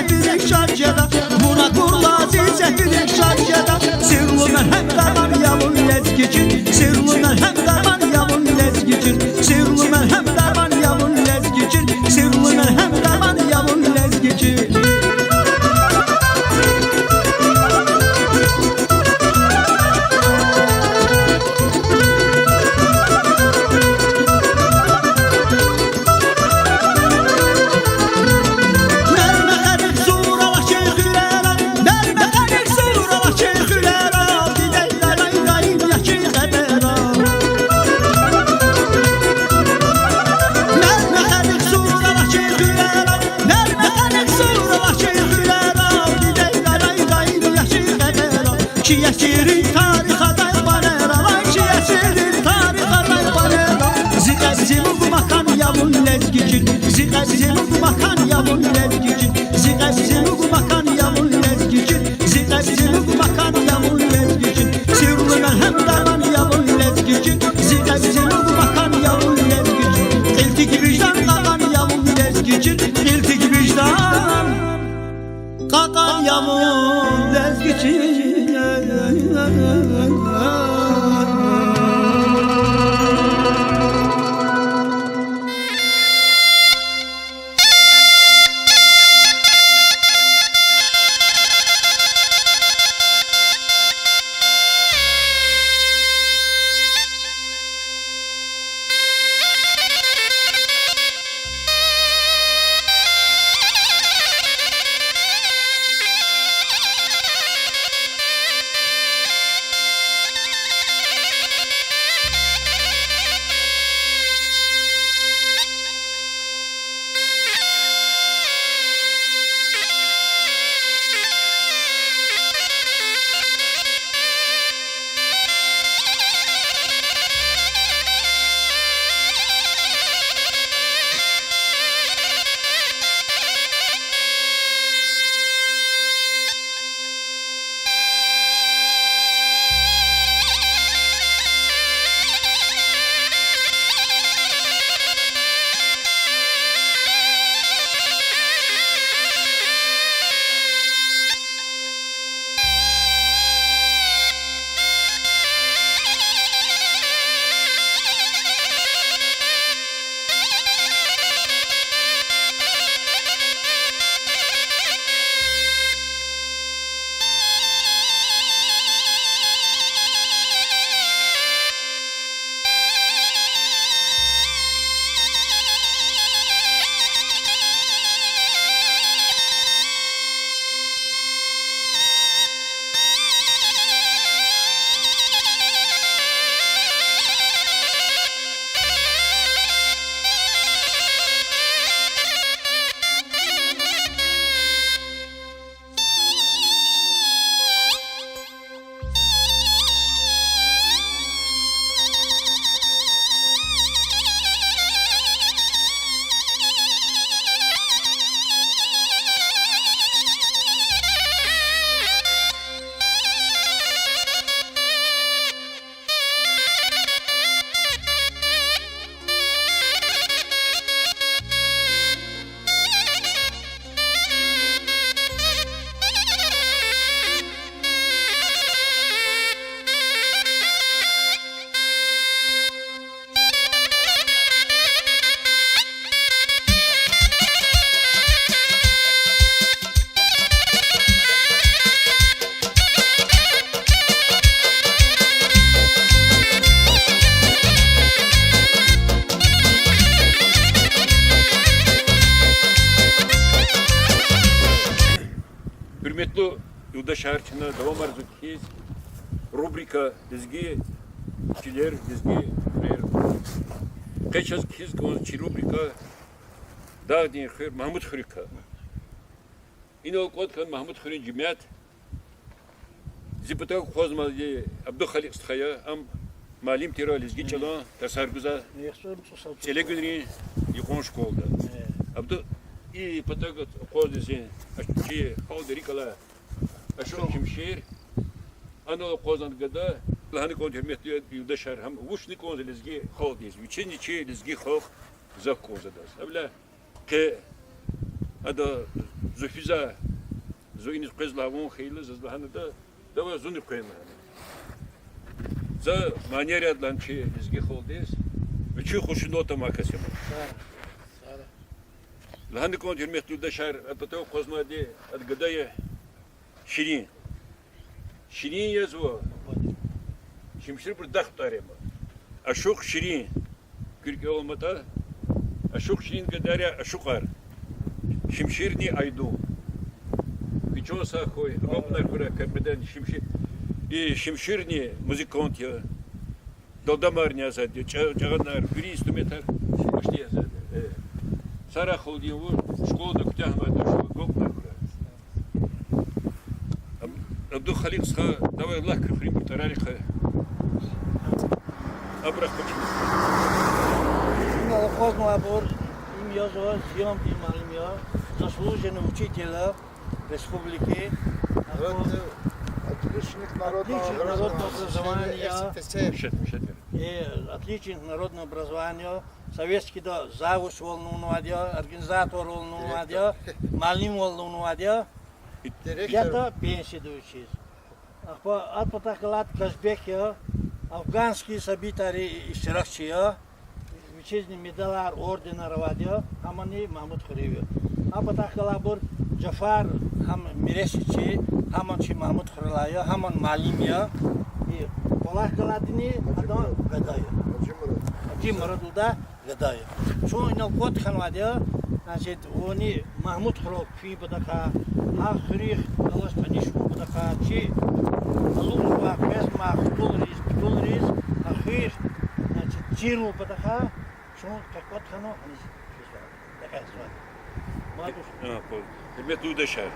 sefirik şarjada Murat Burlazi sefirik şarjada Sirlu merhem darman yavun lezgicin Sirlu merhem darman yavun lezgicin Sirlu merhem darman yavun lezgicin Sirlu merhem darman yavun lezgicin Şiyeşirin tariha daybanera Şiyeşirin tariha daybanera Zigazzimu makan yavun lezgicin Zigazzimu makan yavun lezgicin Zigazzimu makan yavun lezgicin Zigazzimu makan yavun lezgicin Sirlu merhem darman yavun lezgicin Zigazzimu makan yavun lezgicin İltik vicdan kakan yavun lezgicin İltik vicdan kakan yavun lezgicin Hürmetli yurdaş harçına devam arzukiyiz. Rubrika dizgi çiler dizgi kaç az kiz konuşu rubrika daha din khir Mahmud Khurika. İno kodkan Mahmud Khurin cemiyet zipata khozmazi Abdul Khaliq Skhaya am malim tira dizgi çalan tasarguza çele günri yıkon şkolda. Abdul iyi patagot kozisi aşçı havderi kala aşon şimşir ano kozan gada hani kod hürmetli yurdaşlar hem vuşni kozilizgi havdiz. Üçüncü dizgi hav zak kozadas. Abla ke Ada Zufiza Zuinis Qizlavon Khayla Zazlahanda da Zuni Qiyma. За манера дланчи изги холдес. Üçü hoşunota makasım. Lahandi kont hürmetli de şer atato kozmadi ad gadaya Şirin. Şirin yazvo. Şimşir bir dağ tarema. Aşuk Şirin. Kürke olmata. Aşuk Şirin gadaya aşukar. Şimşirni aydu. Kiçosa koy. Ropnar kura kapeden şimşir. И Şimşirni muzikant ya. Dodamar ne yazdı? Çağanlar bir instrumental başta yazdı. Sara холдин вор школда кутяхмада шо гопна кура. Абду Халик ска давай лах кфрим тарарика. Абрах почему? Ну, хозно абор им язо зиям ди малимия заслуженный учитель республики. Отличник народного образования. И отличник народного образования. Советский да завуч волнувадия, организатор волнувадия, малим волнувадия. Я-то пенсию учись. От потакалат Казбекия, афганские собитари iştirakçıya, вичезни медалар ордена равадия, хамани Махмуд Хуриви. А потакалабур Джафар хам мирешичи, хаманчи Махмуд Хурилая, хаман малимия. И полакаладини адам гадая. Аджи Марадуда гадая. Шо инал кот ханвадия, значит, они Махмуд Хуров фи бадака, ахрих алаш панишку бадака, чи алунва кесма хтулрис, ахрих, значит, чиру бадака, шо как кот хано, они такая звать. Hürmetli de şer.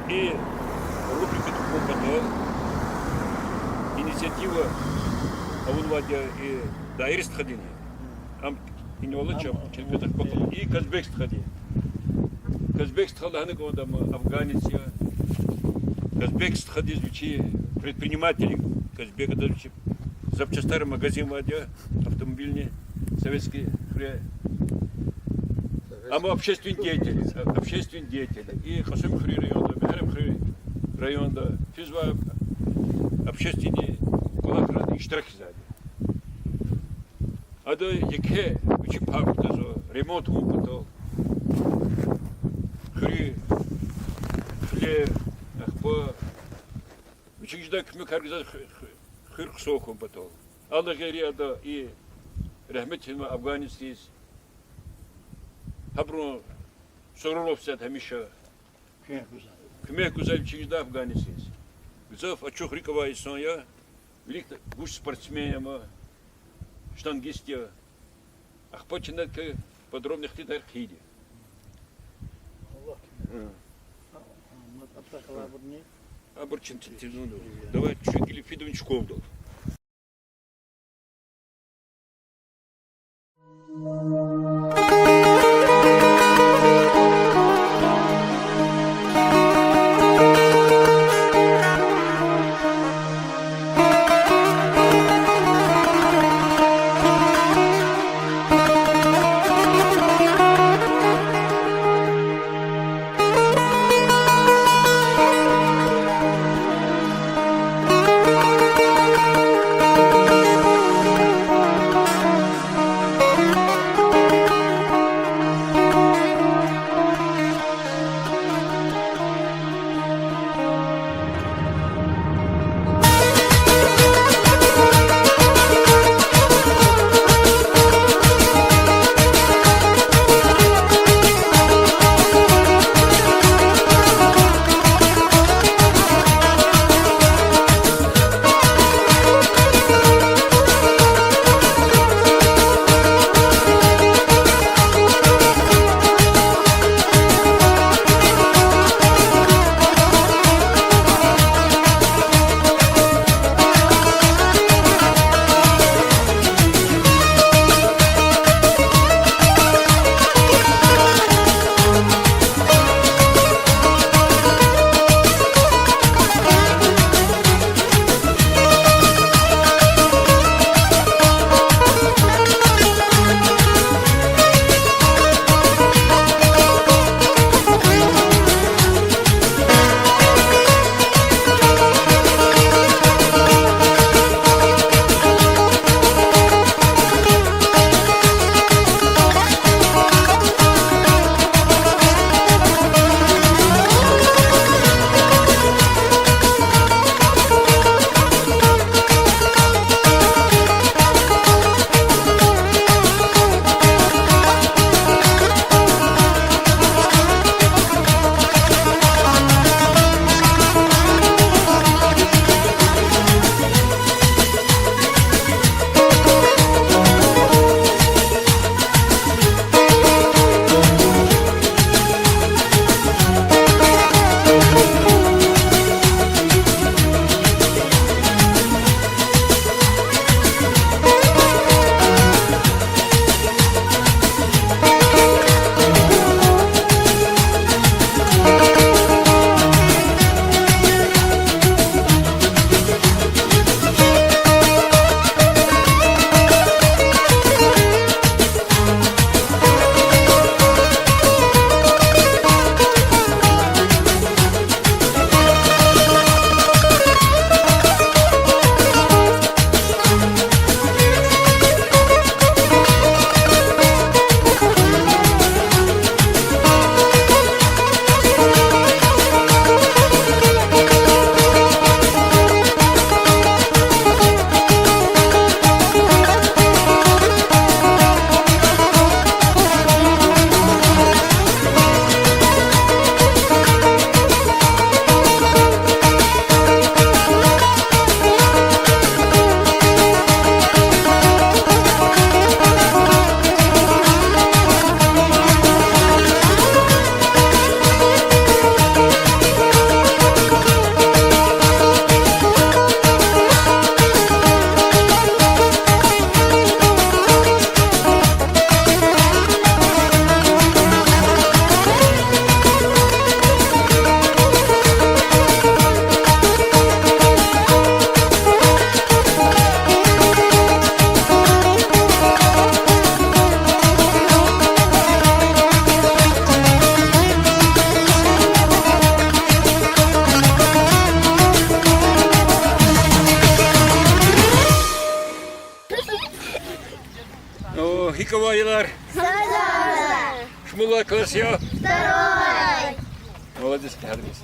И рубрика Тукумбата, инициатива Авунвадия и Дайрист Хадини. Ам инолачам челпетах покол. И Казбекст Хади. Казбекст Хадани гондам Афганиция. Казбекст Хади звучи предприниматели. Казбека звучи запчастары магазин Вадия, автомобильные, советские хря. А мы общественные деятели. И Хасым Хри районда, Мехарем Хри районда, физва общественные коллаборанты iştirak izledi. Adı yeke üçün parkta zo remont hukutu. Hri, hler, akba. Üçüncüde kümü kargıza hırk soğukun patol. Allah geri adı iyi rahmetli Afganistan'ız. Habru sorulov set hemişe. Küme güzel üçüncüde Afganistan'ız. Güzel açık rikava insan ya. Велик гуш спортсменами, штангисте, ах починать подробных титар хиди. Абурчин титину. Давай чуть или фидович школу. Николаевар. Шмула классия. Второй. Молодец, Харвис.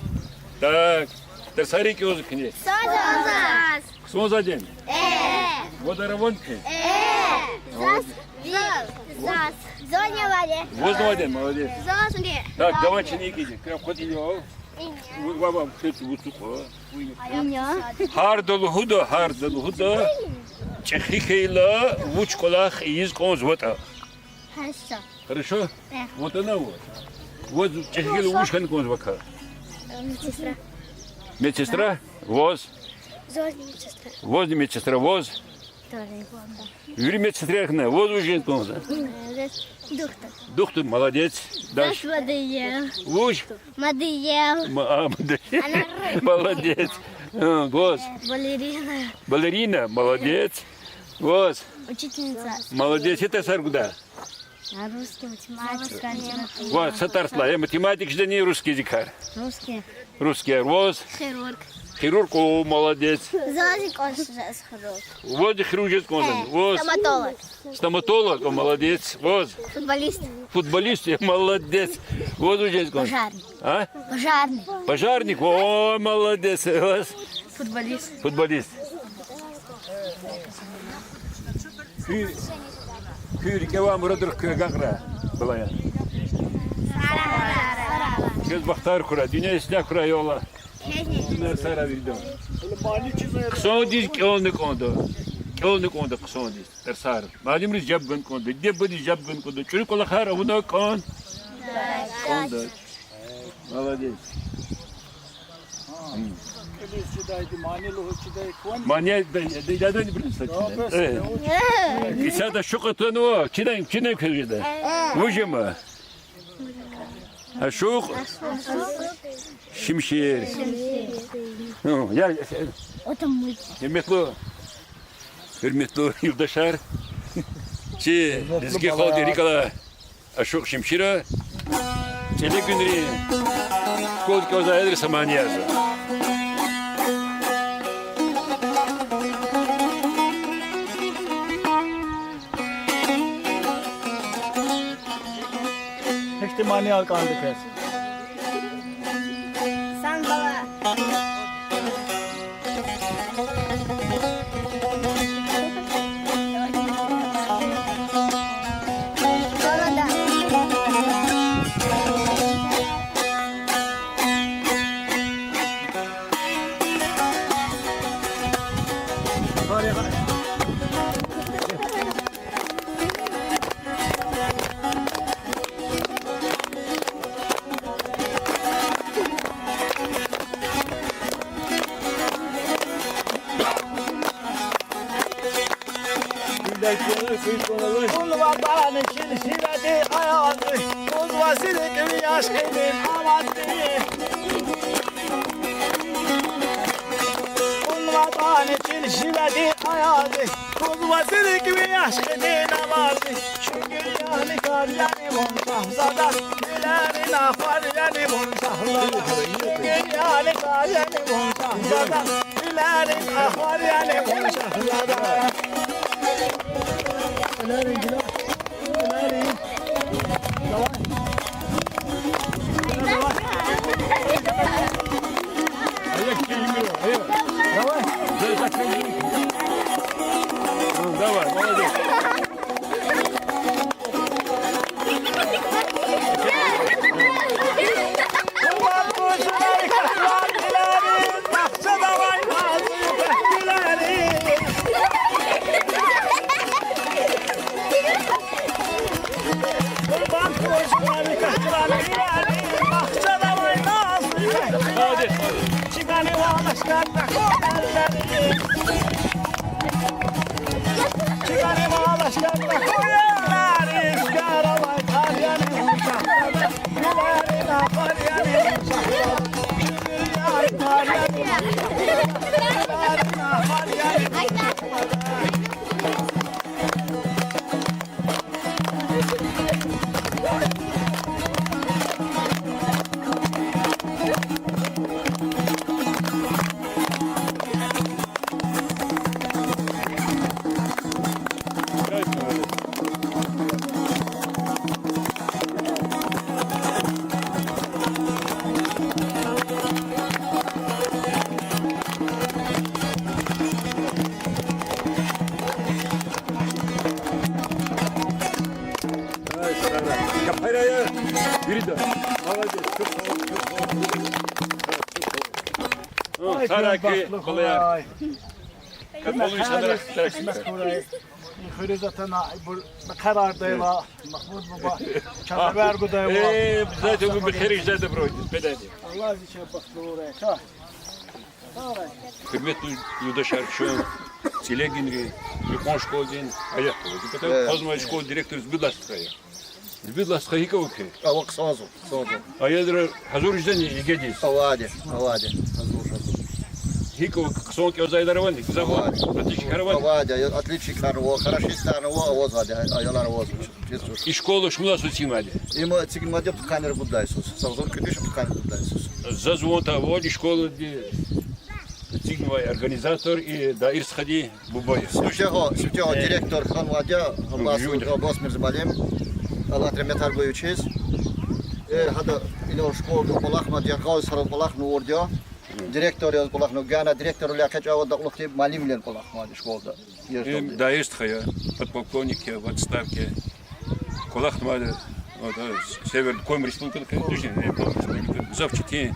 Так, терсарики озыкни. Созас. Сон за день. Водоравонки. Зас. Зас. Зоня воде. Воздух один, молодец. Зосни. Так, давай чиники иди. Крем хотел. Вам кстати высоко. Har dolu huda. Чехихейла вучколах из конзвота. Хорошо. Хорошо? Да. Вот она вот. Вот чехихейла вучкан конзвака. Медсестра. Медсестра, воз. Зоня медсестра. Воз медсестра, воз. Тоже. Юрий медсестра, воз уже конза. Доктор. Доктор, молодец. Дальше. Мадыел. Луч. Мадыел. Молодец. Воз. Балерина. Балерина, молодец. Воз. Учительница. Молодец. Это саргуда. Русский, математика. Вот, сатарсла. Я математик, что не русский язык. Русский. Русский. Воз. Хирург. Хирург, о, молодец. Зозик он сейчас хирург. Воз хирург конза. Воз. Стоматолог. Стоматолог, о, молодец. Воз. Футболист. Футболист, молодец. Воз уже конза. Пожарный. А? Пожарный. Пожарник, о, молодец. Воз. Футболист. Футболист. Kürke var mıdır kırgakra bulaya. Göz baktar kura, dünya isne kura yola. Bunlar sara bildim. Kısa diz kılınık oldu. Kılınık oldu kısa diz. Tersar. Madem jabgın kondu. Debbi jabgın kondu. Çocuk ola khara bunu kon. Kondu. Молодец. Manya da ne bilirsin? İsa da şu katını o. Çin'e köyde. Vıcı mı? Ha şu. Şimşir. Ya hürmetli yurttaşlar. Dizgi kaldı Rikala. Aşık Şimşir'e. Çelik günleri. Şkoldaki ozayadır samaniyazı. İhtimali alkandı kes. Sen baba. Sonra da. Kul vatanı silsiledi ayağını, kul vasili gibi aşkının amadı. Kul vatanı silsiledi ayağını, kul vasili gibi aşkının amadı. Şükür yani kar yani muntahzada, dilerin afar yani muntahzada. Şükür yani kar yani muntahzada, dilerin afar yani muntahzada. Давай, молодец. Hadi. Saraki kolay. Zaten bu karar dayla Mahmud Baba Çanaber Gudayla Zaten bu bir kere zaten bro. Bedeli. Allah bir şey baktı oraya. Hürmetli Yudaşar şu Çileginri Yukan şkolden ayak koydu. Потому Kozma şkol direktörü Zbidlastkaya. Zbidlastkaya hika okey. Авак сразу. Ayadra hazır yüzden ilgediyiz. Авади. Hika son ki özaydara var. Zavod. Ateş karavan. Авади. Отличник его, хорошист его, авоз вади. Аяlar авоz. İşkolu şmula sosimali. Има цигмаде тканер будайсус. Савзор кидиши тканер будайсус. Зазвонта вот школы Цигновый организатор и да ирсходи бубой. Сучего директор хан вади. Аббас Мирзбалим. Allah tremetar goyuçiz. Hada ino şkolda kolakma diaqav sarı kolakno ordiya. Direktör yaz kolakno gana direktör lakaç avada ulukti malimlen kolakma şkolda. Да ирсходя подполковники в отставке. Колахтмали вот север Койм республика, завчики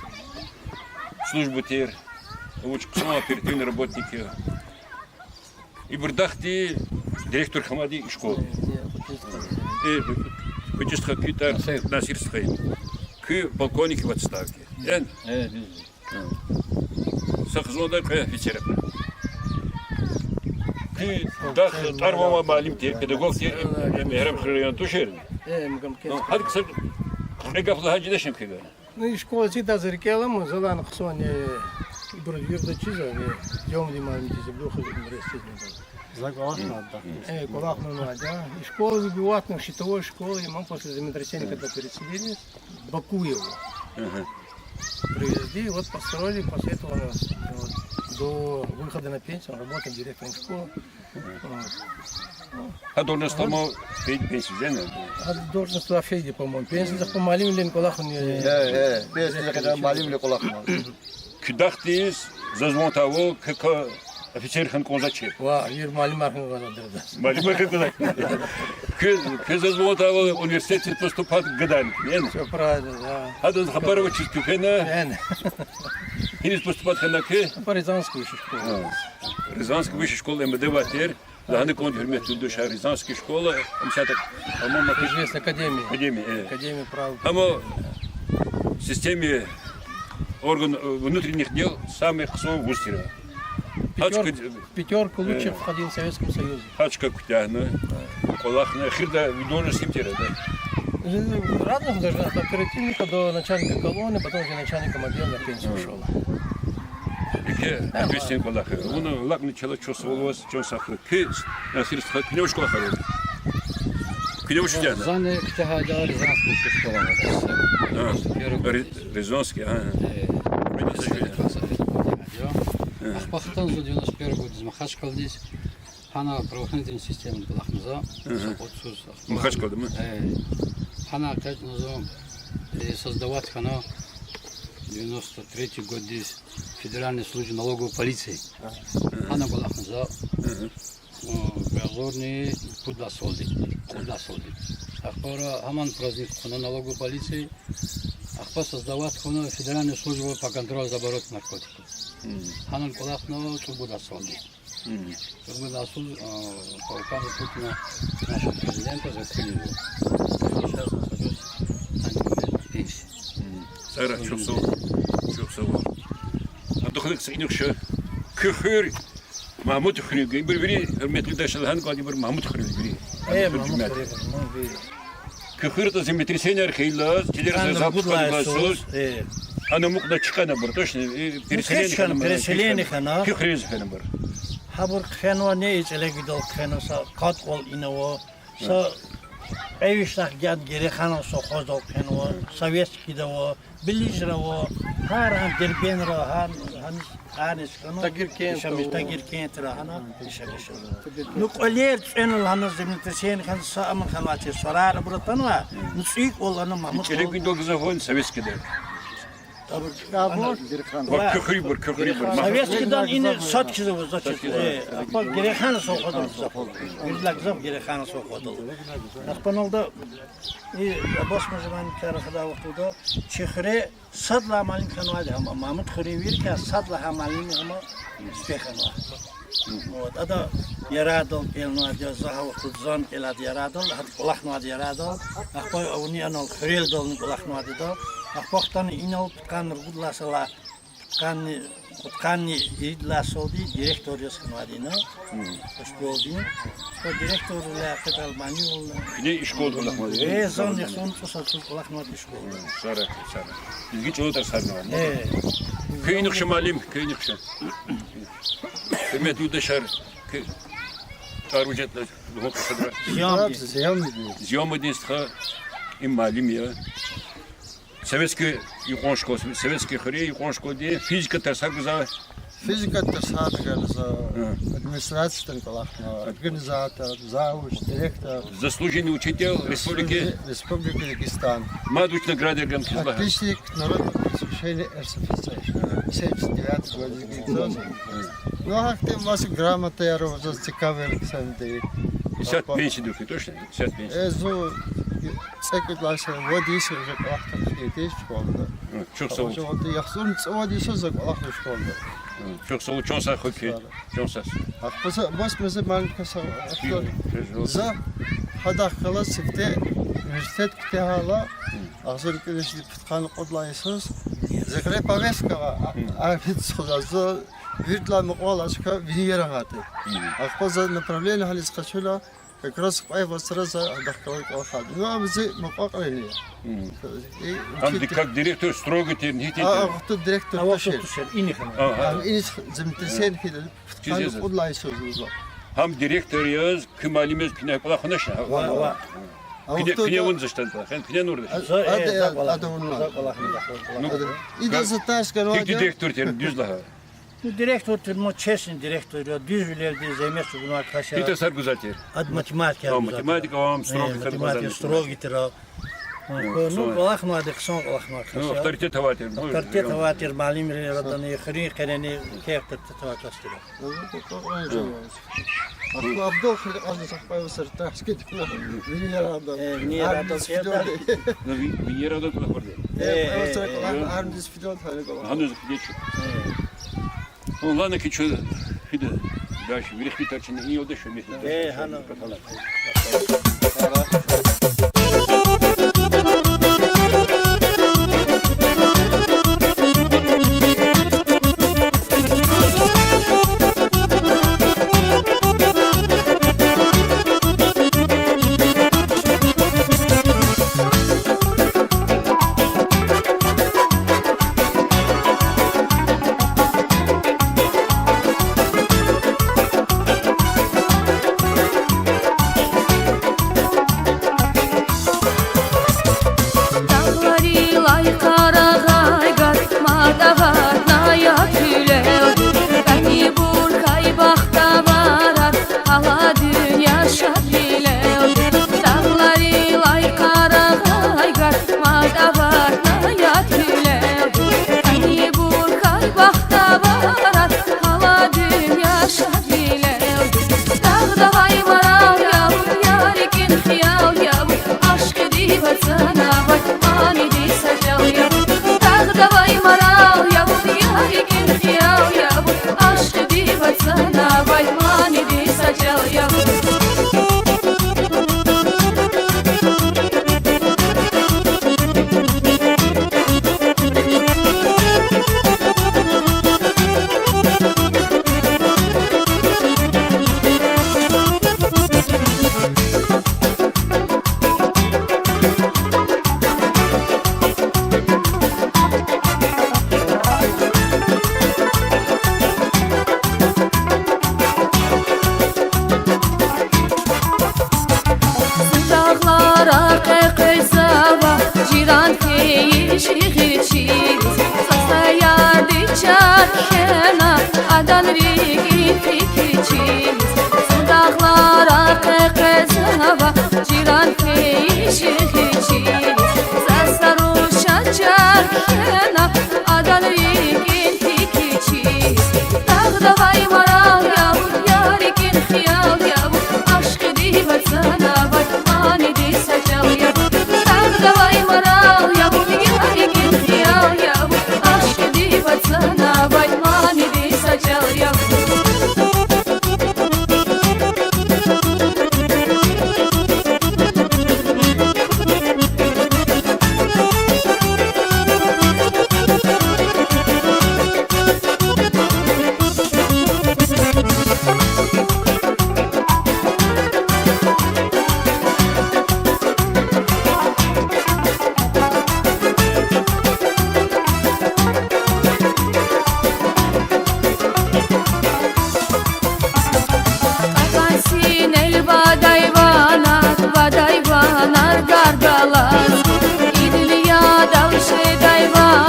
службу тер, очень оперативные работники. И бардахти директор Хамади школы. И почти Питер Насирский. К полковнику в отставке. Сахзонда к офицерам. К дах арвама малим те педагог те мехрам хриян тушерни. Hadi kısa regaflı hacı da şimdi kadar. Ну и школа всегда зарекала, мы зала на хсоне бродвирда чиза, дём димаем чиза, блюха университет. Кулак мы да. И школа выбивать на щитовой школе, и мы после землетрясения, когда переселились, Бакуеву привезли, вот построили, после этого вот, до выхода на пенсию работаем директором школы. А должность там пенсию, да? А должность туда Феди, по-моему, пенсия, по-малим лен кулак не... Без маlimle kolakma. Küdahtıyız, zazmon tavo, как офицер хан конзачи. Ва, ир малим архин гададырда. Малим архин конзачи. К зазмон тavo университет поступать гадан. Все правильно, да. Хада Хабарова чистюпена. Хинис поступать ханаке. По Рязанскую школу. Рязанская высшая школа МДВТР. Лаханы кон хурмет душа Рязанская школа. Амсятак, по-моему, Известная академия. Академия. Академия права. Амо в системе орган внутренних дел самых сон Густера. Пятерку лучших входил в Советском Союзе. Хачка Кутяна, Колахна, Хирда, Видона Симтера. Разных даже от оперативника до начальника колонны, потом уже начальником отдела на пенсию ушел. Кристин Колаха. Он лак начала чувствовалось, что сахар. Насильство книжку охороны. Книжку тяна. Заны ктяга Рязанскую школу. Рязанский, Ахпахтан за 91 год из Махачкала здесь. Хана правоохранительная система была наза. Махачкала, да? Хана опять наза создавать хана 93 год здесь федеральной службы налоговой полиции. Хана была наза. Газорный куда солди. Ахпара Хаман праздник хана налоговой полиции. Ахпа создавать хана федеральную службу по контролю за оборот наркотиков. Ханан Колахно Турбуда Солди. Турбуда Солди по указу Путина нашего президента закрыли его. Сейчас нахожусь на пенсии. Сара чувствовал. А доходит к инюше кхыр Махмуд Хрюги. Бери, метли дашь лхан клади бер Махмуд Хрюги. Махмуд Кхыр это землетрясение археилаз, телер запуск глазус. Она мог на чекана бар, точно. Переселение хана. Кхрез хана бар. Хабур хано не изелегидол хано са катол иного са эвиштах гяд гере хано со хоздол хано советский dawo билижраво харан дербенра ханис хано тагиркент хана ну колер ценл хана землетрясение хан са аман ханати сарар братанва нуцик олана мамут Телегидол газовон советский да. Bak kökürü bur. Советскийдан ини соткизов, значит, акпал герехана соходил. Юрлак зав герехана соходил. Акпаналда и босма zaman karıda vaqtida Çexre sadla malin kanadi ama Mahmut Xurevir ki sadla hamalin ama spexana. Вот, это ярадал, елнадя захавахту зон елад ярадал, лахнад ярадал, акпай уни анал хрелдал лахнад да, акпахтан инал ткан гудласала, ткани идласоди директор ясхнадина, школдин, то директор ла катал манил. Ne iş oldu Lahmadi? Zon yasun tusal lахнад школ. Sara. İlginç olur da sarma. Köyünük şemalim, köyünük şem. Hürmet yurdaşlar, tarvucetler, luhok kadar. Ziyamedinstha immalim ya. Советский юкон школ, советский хре юкон школ де физика тарсаргуза. Физика тарсаргуза, администрация колахна, организатор, завуч, директор. Заслуженный учитель республики. Республики Дагестан. Мадуч награды Эрган-Кизлаха. Отличник народного просвещения РСФСР. 79 год. Ну, а ты у вас грамота, я роза цикавый Александр. 50 пенсий духи, точно? 50 пенсий. Эзу, цекутлаша, водисы уже колахта в школда. Çok sağ ol. Yaxsun водисы за колахта в школда. Çok sağ ol. Çok sağ ol. Çok sağ ol. Бос мeze man kasa. За хадахала сифте университет ктеhala. Ахзыр келешди питқан qotlайсыз. Закре повестка архит созазы виртла мقолашка виньерагаты. Ахпоза направление халис қачула как раз айвасра за хадахала колахат. Ну а мы мقоқрени. Там как директор строго технически. Кто директор Авашер инихана. İniş zemtesen ki питқан qotlайсыз. Ham direktör yaz, kımalimiz pine kulaklaşna. Pine unzıştan. Pine nurda. Adı onlar. İde zataşkan o. Tek direktör terim düz daha. Директор термо честный директор, дизелерди земесу bunu arkadaşlar. Bir tasar güzeltir. Ad matematika. Matematika вам строго matematika strogi tira. Ну, лахмадик сон лахмадик. Ну, авторитет хватит. Авторитет хватит, малим родные хрен хрени кехтер татвакастира. Abdul az sakpay sırta skit. Нерада седа. Ну, Венера да куда ходит. Армдис фидот халego. Hanız geçiyor. Ладно, что хида. Дальше верх питачный не удешь, не. Хана.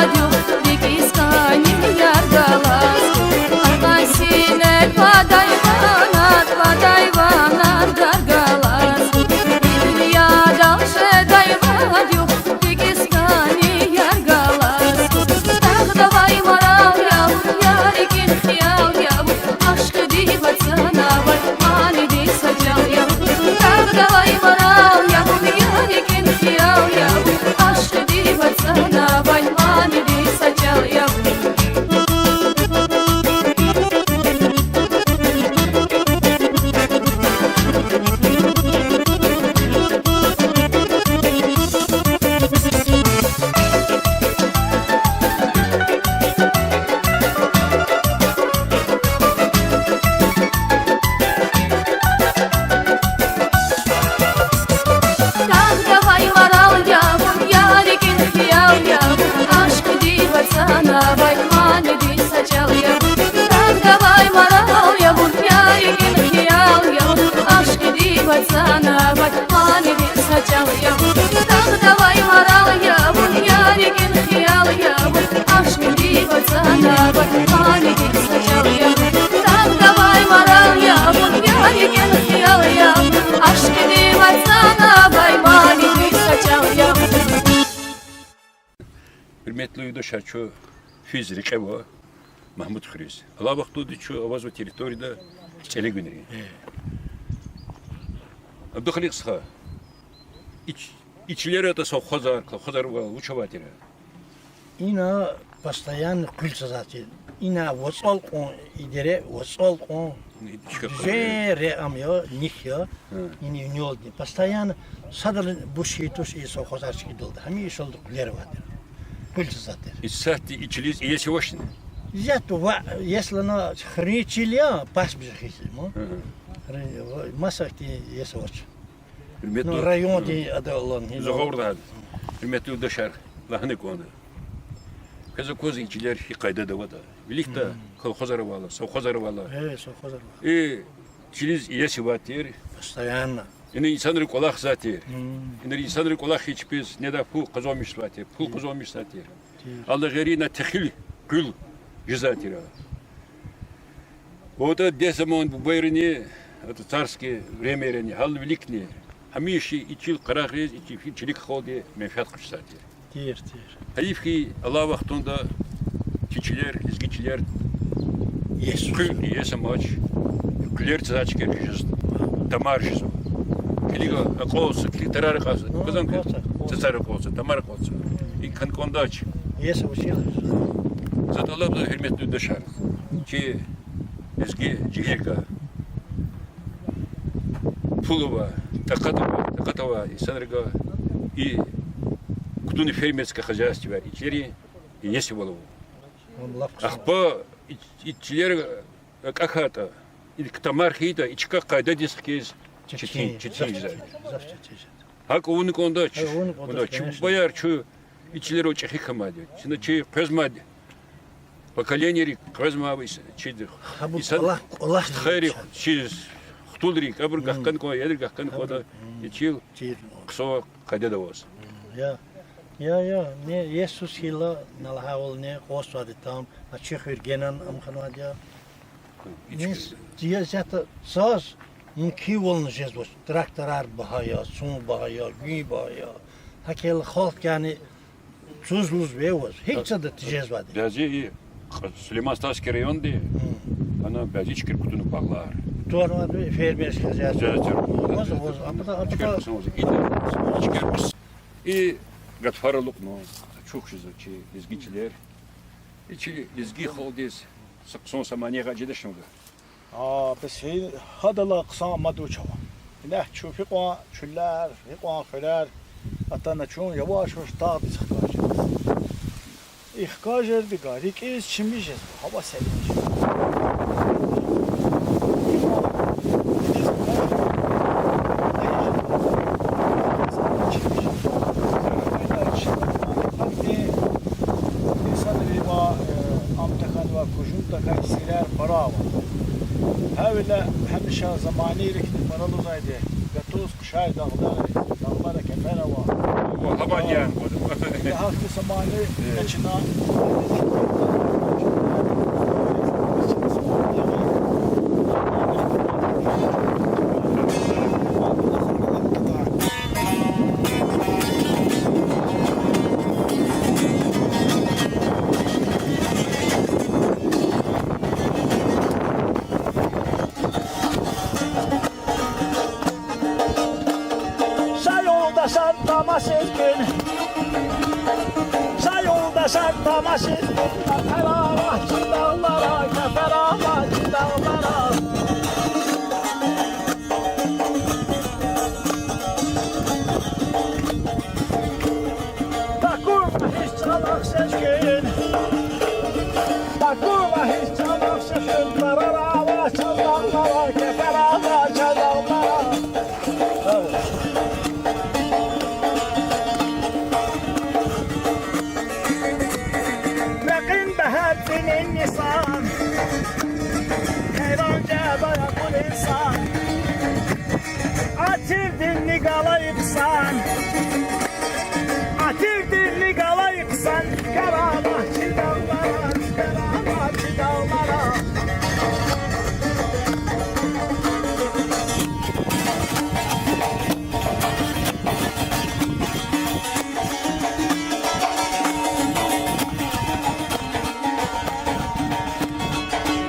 vadyo Dikis kanim yargalas Arkasine vadayvanat Vadayvanat dargalas Dünyada şedayvadyo Dikis kanim yargalas Dağdavay maral yavrum Yarikin hiyal yavrum Aşkı divatsana vay Mani di sacal yavrum Dağdavay maral yavrum Yarikin hiyal yavrum Aşkı divatsana vay Mani di sacal yavrum Dağdavay maral yavrum Yarikin hiyal yavrum Aşkı divatsana vay Mani di sacal yavrum Dağdavay maral yavrum Yarikin hiyal yavrum Aşkı divatsana vay Mani di sacal yavrum Dağdavay maral yavrum Yarikin hiyal yavrum Aşkı divatsana vay Mani di sacal yavrum Dağdavay maral yavrum Yarikin hiyal yavrum Aşkı divatsana vay Mani di sacal yavrum Hürmetli yurttaşlar, şu fizik evo Mahmut Hriz. Allah vakti şu avaz ve teritoride çele günleri. Abdülhalik Sıha. İçleri de sokazar var, uçavatire. Ина постоянно кульца зати. Ина восол он идере восол он же амё нихё ини нёлди. Постоянно садыр bu şeytuş iyi sokazarçı doldu. Hami iş oldu kuler var. Кульца зати. İssahti içiliz iyesi hoşsun. Зато если на хричилия пас без хисимо. Масахти есть очень. Hürmetli Ну район ди адалон. Zoğurda. Hürmetli yurttaşlar, lahını konu. Kızı koz içiler hikayede de var da. Birlikte kolkozarı var, sokazarı var. Сокозар. İçiliz iyesi var diyor. Постоянно. Yine insanları kolak zaten. Yine insanları kolak hiç biz ne de pul kazanmış zaten. Pul kazanmış zaten. Allah gayriyle tehil kül zaten. O da de zaman bu bayrini, царские времени, hal великие. Hamişi içil karakriz, içil çelik kaldı menfaat kış zaten. Тир. Hayif ki Allah vaktinde çiçiler, izgiçiler Есть. kül yesem aç. Küller tzaç kerkiz. Tamar şizo. Kiliga akos, klitarar kas. Kızım ki tzaçar akos, tamar akos. İkan kondaç. Есть училось. Zat Allah da hürmetli dışar. Ki eski ciherka. Puluva, takatava, insanlarga и кутуни фермерское хозяйство içleri есть волу. Он лапка. Ахпа içler каката или ктамархида içka kayda diskez çetin güzel. Hak onu konda onu çu bayar çu içleri o çehi kamadı. Şimdi çi kızmadı. Поколение kızmadı çidir. Allah Hayri çiz Хтулрик, абр гахкан ко, ядр гахкан ко да içil kısa kayda da olsun. Ya ne Yesus hila nalhaol ne kosvadı tam açık bir genen amkanadia. Ne diye zaten saz inki olmuş Jesus traktorar bahaya, sun bahaya, gün bahaya. Hakel halk yani tuzluz veyoz. Hiç de tijez vardı. Bazı Süleyman Staski rayonda ana bazı çıkır kutunu bağlar. Doğru vardı fermer hizası. И Гатфаралук, но чукшизо, чи изгичилер. И чи изги холдис, сон самане гачидешнуга. بس هي هذا لا قصام ما دوشوا نه تشوف يقوى شلار يقوى خلال أتانا شون يواش وش طاب يسخاج إخكاجر دقاريك إيش شميجز هوا سليم هؤلاء همشة زماني لك مرضو زايدة Gatuz kışay dağlara kefere var. O habanyan. Halkı zamanı kaçına Sayolda sartlama sezgin Sayolda sartlama sezgin Feravahçı dağlara Feravahçı dağlara Takurma hiç çalak sezgin Takurma hiç çalak sezgin Feravahçı dağlara Feravahçı dağlara Rakın bahar senin insan Hayranca dayan insan Atirdin nigalayıpsan Atirdin nigalayıpsan Karabahçı dağlara Karabahçı dağlara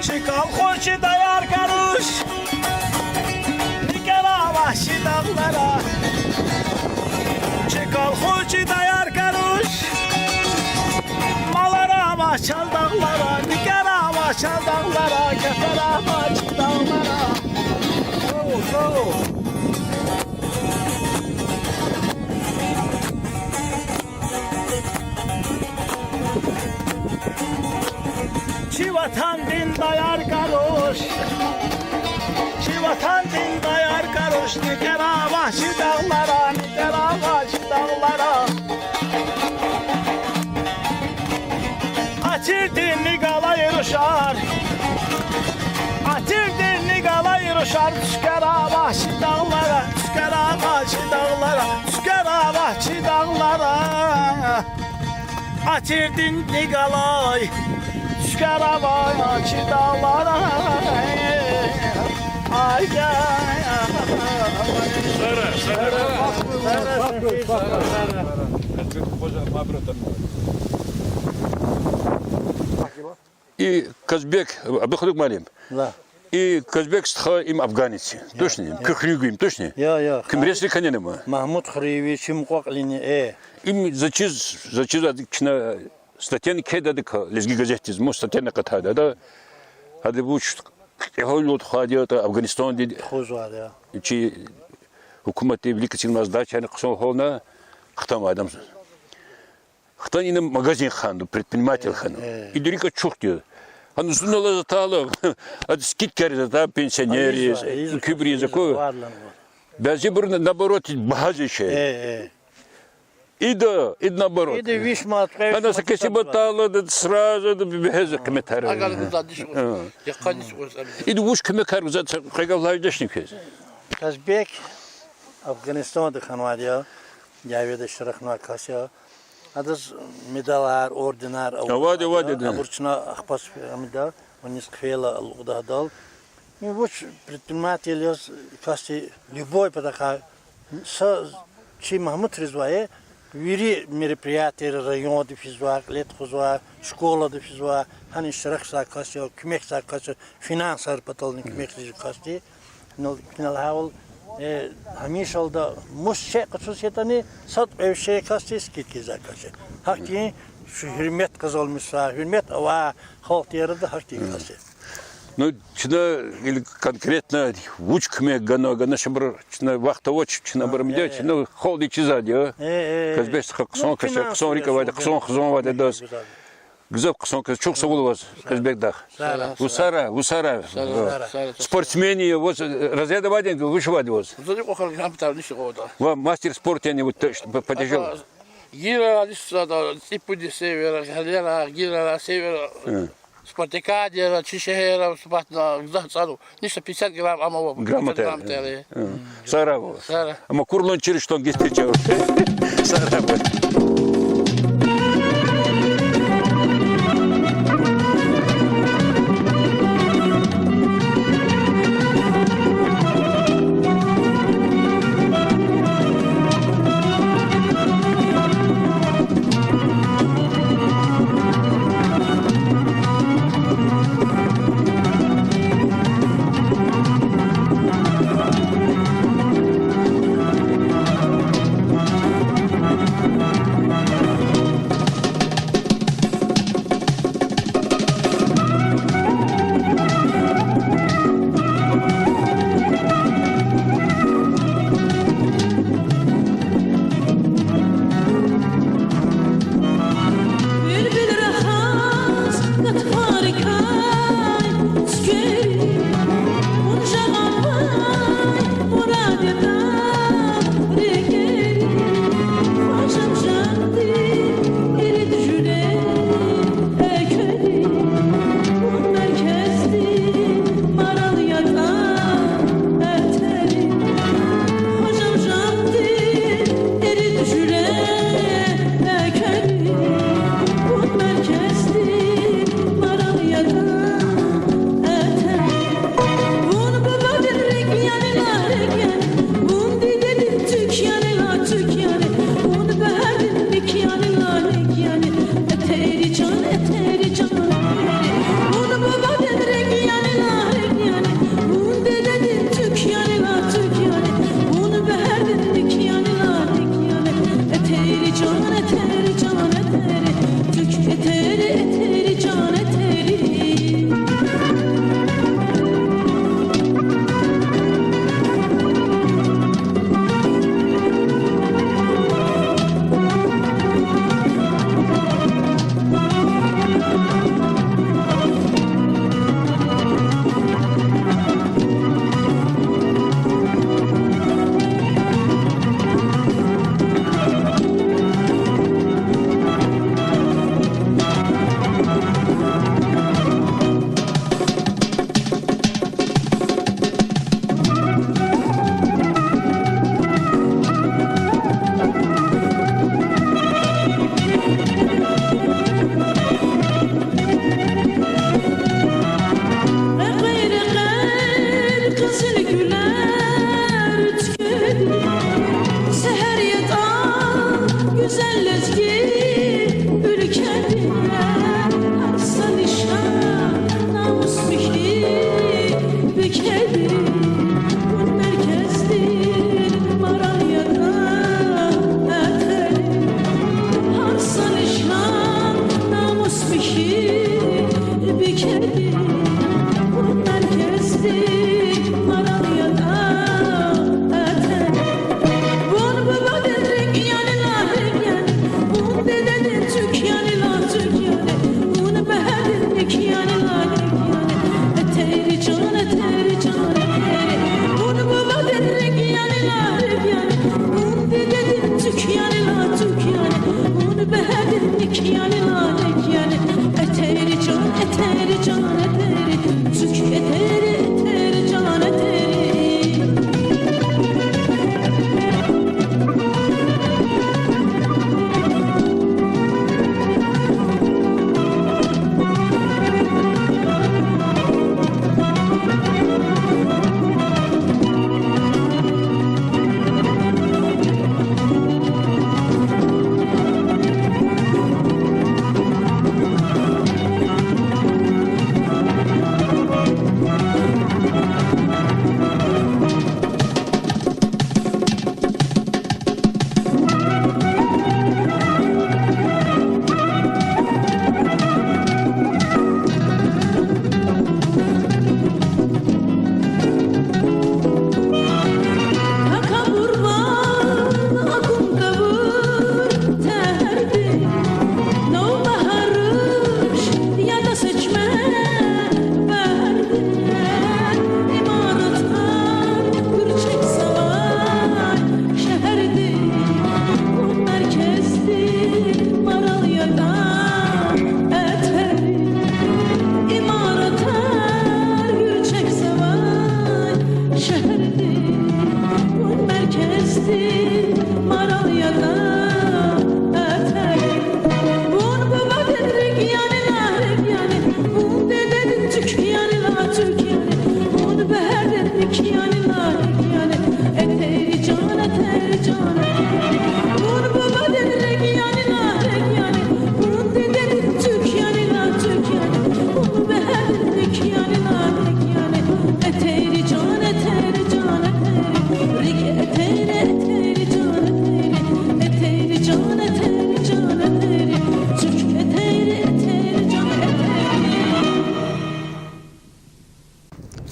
Çıkal hoşu dayar karuş Nikarabahçı dağlara Çıkal hoşu dayar karuş Malarabahçı dağlara Nikarabahçı dağlara Keferabahçı dağlara Çivatan din dayar karuş Çivatan din dayar karuş Nikarabahçı dağlara Nikarabahçı dağlara Atirdin nigalayır uşar Atirdin nigalayır uşar Nikarabahçı dağlara Nikarabahçı dağlara Nikarabahçı dağlara Atirdin nigalay Karabahçı dağlara Ay И Казбек, Абдухалик Малим. Да. И Казбек стха им афганицы. Точно? Кахрюгу им, точно? Я Кимресли каненема. Махмуд Хриевич Муқоқлини Им зачиз кина статьяны кедадык лезги газетизму статьяны катада да. Хады буч Эхолот хадият Афганистан дид Хузуада чи hükümeti birlikte çıkmaz da çani kısa holna Xtam adam. Xtan yine magazin xandı, предприниматель xandı. İdrika çok diyor. Hani sunnalar zatağlı. Hadi skit kere da pensioneri, kübri zakov. Bazı burun наоборот базы şey. İdo, наоборот. İdi вишмат. Она sakesi batağlı da sразу da bir heze kımetari. İdi uç kımetar uzat kaygallaydaşın kez. Казбек Afganistan'da kanvadiya. Javed Şirahna kasya. Adız medallar, ordinar. Vadi. Burçuna akpas medal. Вниз квела лудадал. Мы вот предприниматели касти любой подака чи Махмуд Резвае вири мероприятия район дефизуар, лет хузуар, школа дефизуар, hani şirahsa kasya, kümeksa kasya, finansar patalın kümekli kasti. Final havel hamish olda muş khususiyetini sat ev şey kasti skit kiza kasya. Hakki şu hürmet kazanmışsa, hürmet ava halk yerinde hakki kasti. Ну, чина или конкретно уч кме гана шабр чина вахта оч чина бармидя чина холди чиза дио. Казбеш ксон ксон рикавада ксон вада дас. Гзап ксон çok sağ olun Казбекда. Усара. Спортсмени вот разряда ваден вышивать вот. Ва мастер спорта не вот потяжел. Гира листа типу де севера, галера, гира севера. спартакадера, чишера, цару. Нищо 50 грамм, ама во. Грамоте. Сараво. Ама курлон через что где встречал. Сараво.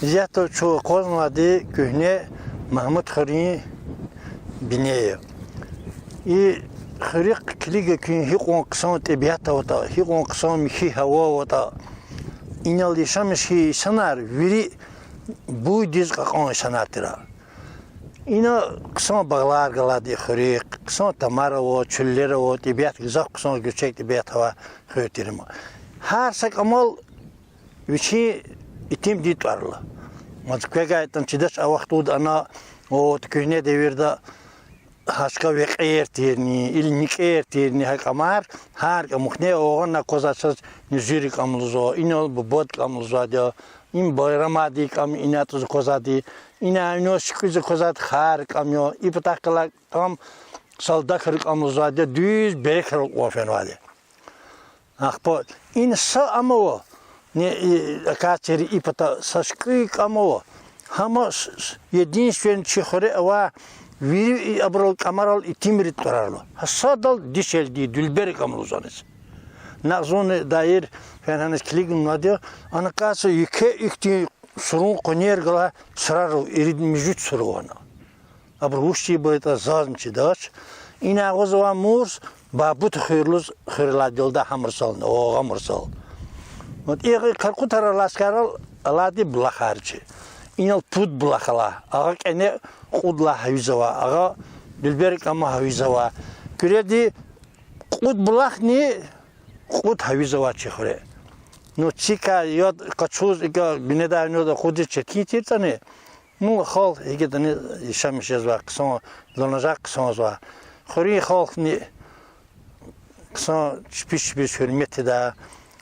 Ziyato çoğu kozmadı gühne Mahmut Khari bineye. Khari kliga kün hiqon qsan tebiyata vata hiqon qsan mihi hava vata inal yaşamış hi sanar viri bu diz qan sanatira. İna qsan bağlar qaladı Khari qsan tamara o çüllere o tebiyat gizaq qsan göçek tebiyat hava xötirim. Her sak amal viçi itim dit varlı. Mazkega çidaş avaqtud ana o tüküne devirde haşka ve ertirni ilnik ertirni hakamar har muhne oğana kozaçız nüzirik amluzo inol bu bod amluzo da in bayramadi kam inatuz kozadi ina no şüküz kozat har kamyo ipatakla tam saldak amluzo da düz berek ofen vade akpo in sa amo ne kaçeri ipata saşkı amo Hama jedinstven çihore ava viri abral kamaral itimrit tararlo. Hasadal dişeldi dülber kamluzanız. Nazon dair fenhanes kligin nadia anakası yike ikti surun koner gala sırar irid mevcut suruvana. Abruşçi boyta zazmçı daş. İna gozva murs babut xirluz xirladilda hamırsal o hamırsal. Ot iyi kalkutara laskaral aladi blaharçı. İnal put bulakala. Ağa kene kudla havizava. Ağa dilberik ama havizava. Küredi kud bulak ni kud havizava çıkore. No çika yod kaçuz ika bineda no da kudi çetki tirtane. No hal ike tane yaşamışız var. Kısa donacak kısa var. Xori hal ni kısa çipiş hürmeti da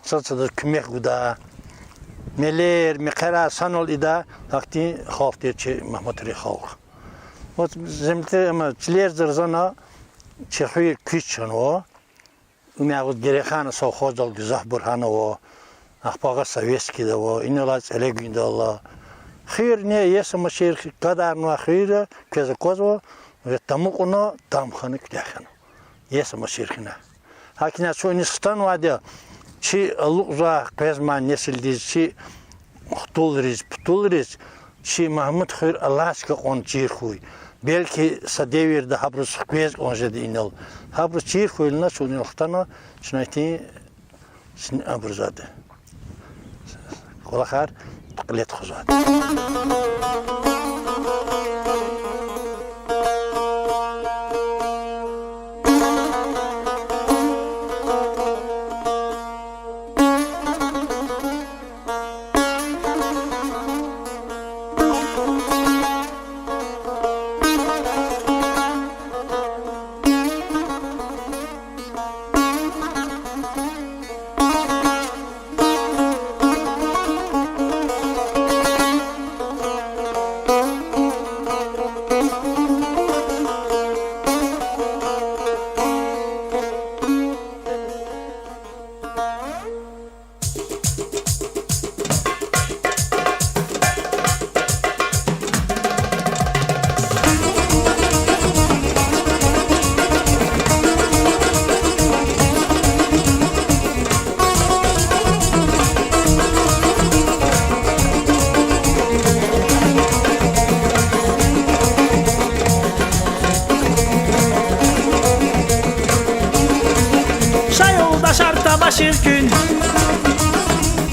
satsadır kümek guda. Meler, mekara sanol ida vakti halk diye Mahmut Ali halk. O zemte ama çiler zırzana çehuy küçün o. Umağız gerekhanı soğuzal güzah burhanı o. Akbağa Sovetski de o. İnolaç ele günde Allah. Xir ne yesama şehir kadar nu xir keze kozo ve tamuk ona tamxanı kütahın. Yesama şehirine. Hakina Sonistan vadi Çi alukza kızman nesildiz, çi putulriz, çi Mahmut Khir Allah'ska on çirkuy. Belki sadevirde habrus kız onjedi inal. Habrus çirkuyla çunilxtana çnayti sin abruzade. Kolakar taqlet khuzad.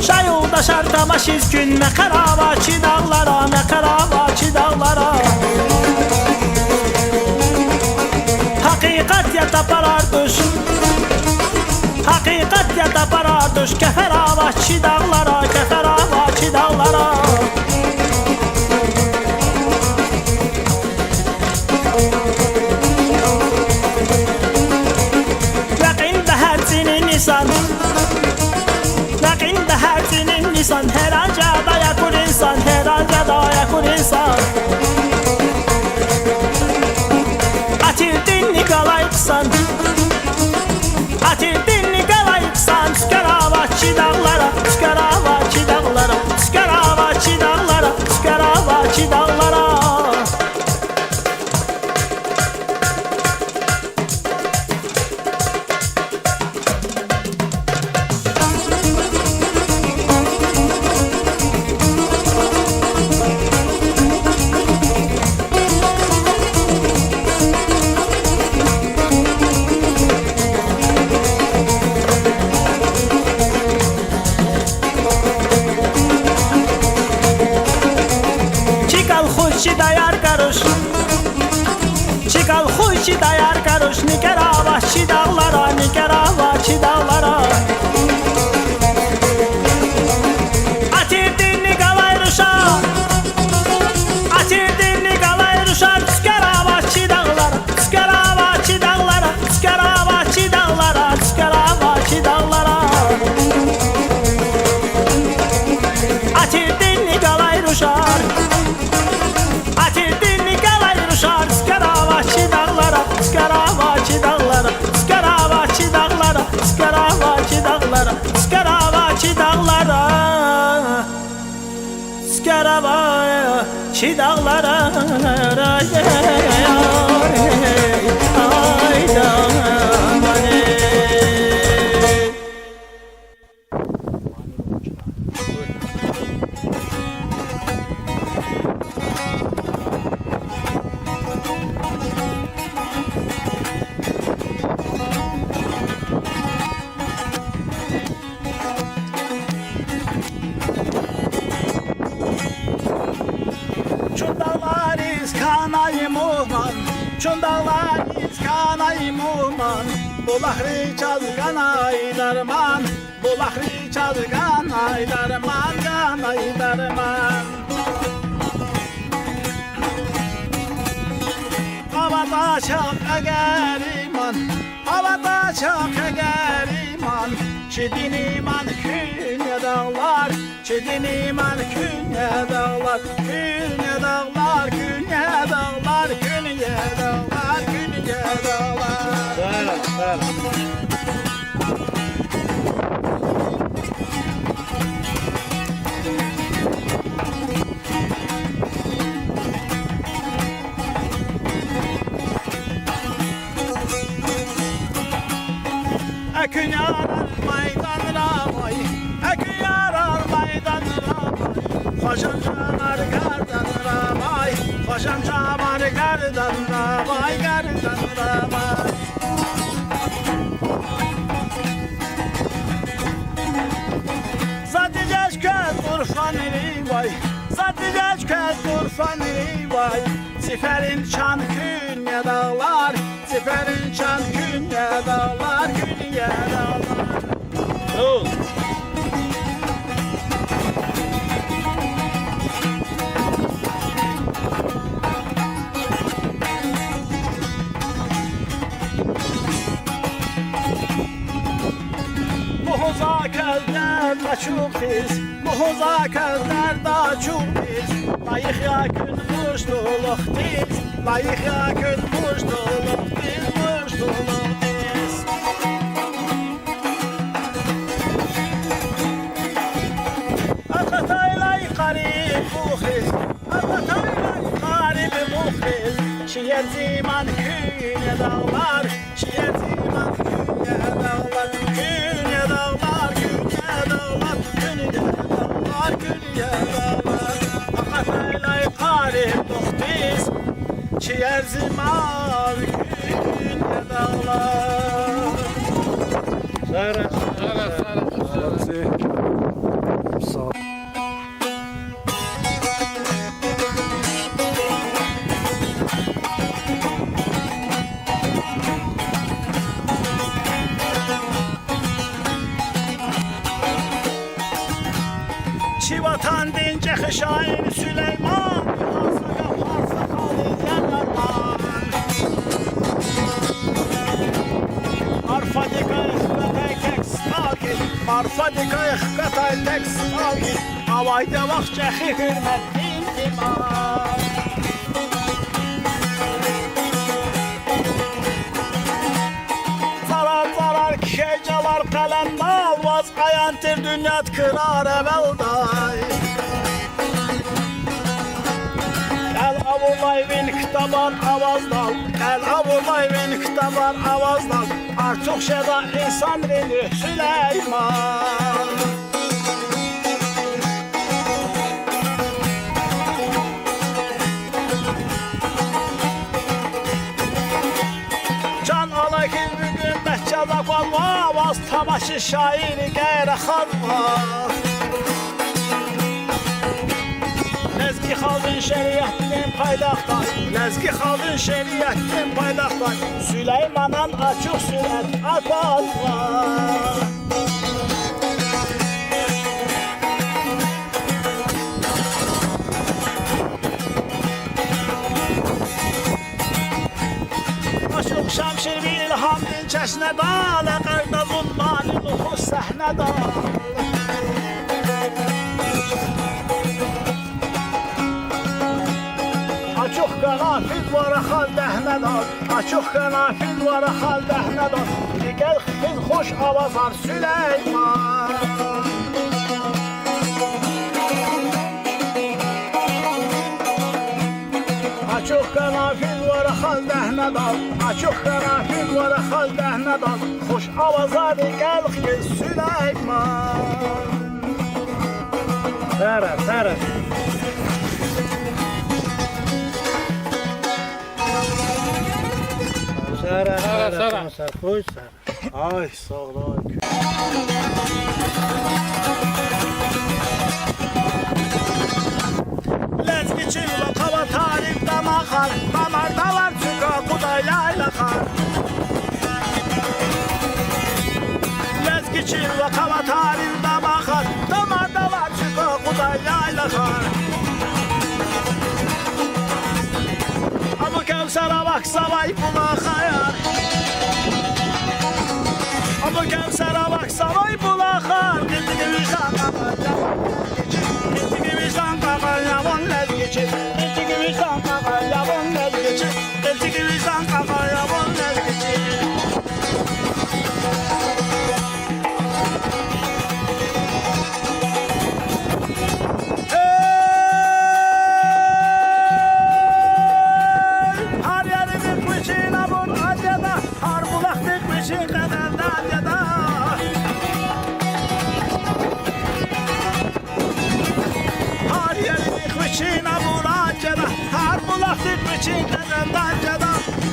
Şayolda şartama şizkün Mekaravaçı dağlara, mekaravaçı dağlara Hakikat ya tapar düş Hakikat ya tapar düş Keferavaçı dağlara, keferavaçı dağlara Yakin behersinin nisan İnsan her anca dayak insan, her anca dayak insan. Atirdin Nikalayıksan, atirdin Nikalayıksan. Skaravatçı dağlara, skaravatçı dağlara, skaravatçı dağlara, skaravatçı dağlara. dağlara Atirdinli qalay ruşar Atirdinli qalay ruşar Çıkaravaçı dağlara Çıkaravaçı dağlara Çıkaravaçı dağlara Çıkaravaçı dağlara Atirdinli qalay ruşar Atirdinli qalay ruşar Çıkaravaçı dağlara Çıkaravaçı dağlara Çıkaravaçı dağlara Çıkaravaçı dağlara Çıkaravaçı dağlara Çıkaravaçı dağlara Çundağlarız kanayım uman Çundağlarız kanayım uman Bulahri çalgan aylarman Bulahri çalgan aylarman Gan aylarman Havada çak eğer iman Havada çak eğer iman Çedin iman künye dağlar Çedin iman künye dağlar Künye dağlar Künye dağlar Künye dağlar Künye dağlar Akın yarar maydanına vay Akın yarar maydanına vay Hoşam çamar gardanına vay Hoşam çamar gardanına vay Gardanına vay Zatıcaş köz durfanili vay Zatıcaş köz durfanili vay Siferin çan künye dağlar Siferin çan künye dağlar Künye dağlar Dur Muhuza közler da çok pis Muhuza közler da çok pis Layık yakın muştuluk tiz Layık yakın muştuluk tiz Muştuluk tiz Akataylay qarib muxiz Akataylay qarib muxiz Şiyer ziman künye dağlar Şiyer ziman künye dağlar Künye dağlar Künye dağlar Künye dağlar Künye dağlar Akataylay qarib muxiz Şiyer ziman künye dağlar Sara Çivatan dince Şahin Süleyman Harsaka Harsakalı Cennetan Arfadika ihkatay tek stakin Arfadika ihkatay tek stakin Havayda vakçehi hürmet intiman Zarar zarar kişeycalar kalendal Vaz ayantir dünyat kırar evvelday El avulay vin kitaban avazdal El avulay vin kitaban avazdal Artık şeda insan rini Süleyman Can alakin bugün mehcada kalma Vaz tamaşı şairi gayre kalma Nezgi Lezgi xalqın şeriyyətinin paydaxtay Lezgi xalqın şeriyyətinin paydaxtay Süleyman'dan açıq sürət aparlar Aşıq şəmşir bir ilham dilçəsinə dal Əqərdə zulmani nuxus səhnə dal Açıq qanafil var xal dəhnə dal Açıq qanafil var xal dəhnə dal Digər xiz xoş avazar Süleyman Açıq qanafil var xal dəhnə dal Açıq qanafil var xal dəhnə dal Xoş avazar digər xiz Süleyman Sərə, sərə Sara, hoş Sara. Ay sağ ol. Lezgiçi ve kava tarif damakar, damarda var çıka kudayla kar. Lezgiçi ve kava tarif damakar, damarda var çıka kudayla kar. Abu Kevser'e baksa vay bula hayal Abu Kevser'e baksa vay bula hayal Gittiği vicdan kakal Gittiği vicdan kakal yavun lezgiçi Gittiği vicdan kakal yavun lezgiçi Gittiği vicdan kakal yavun lezgiçi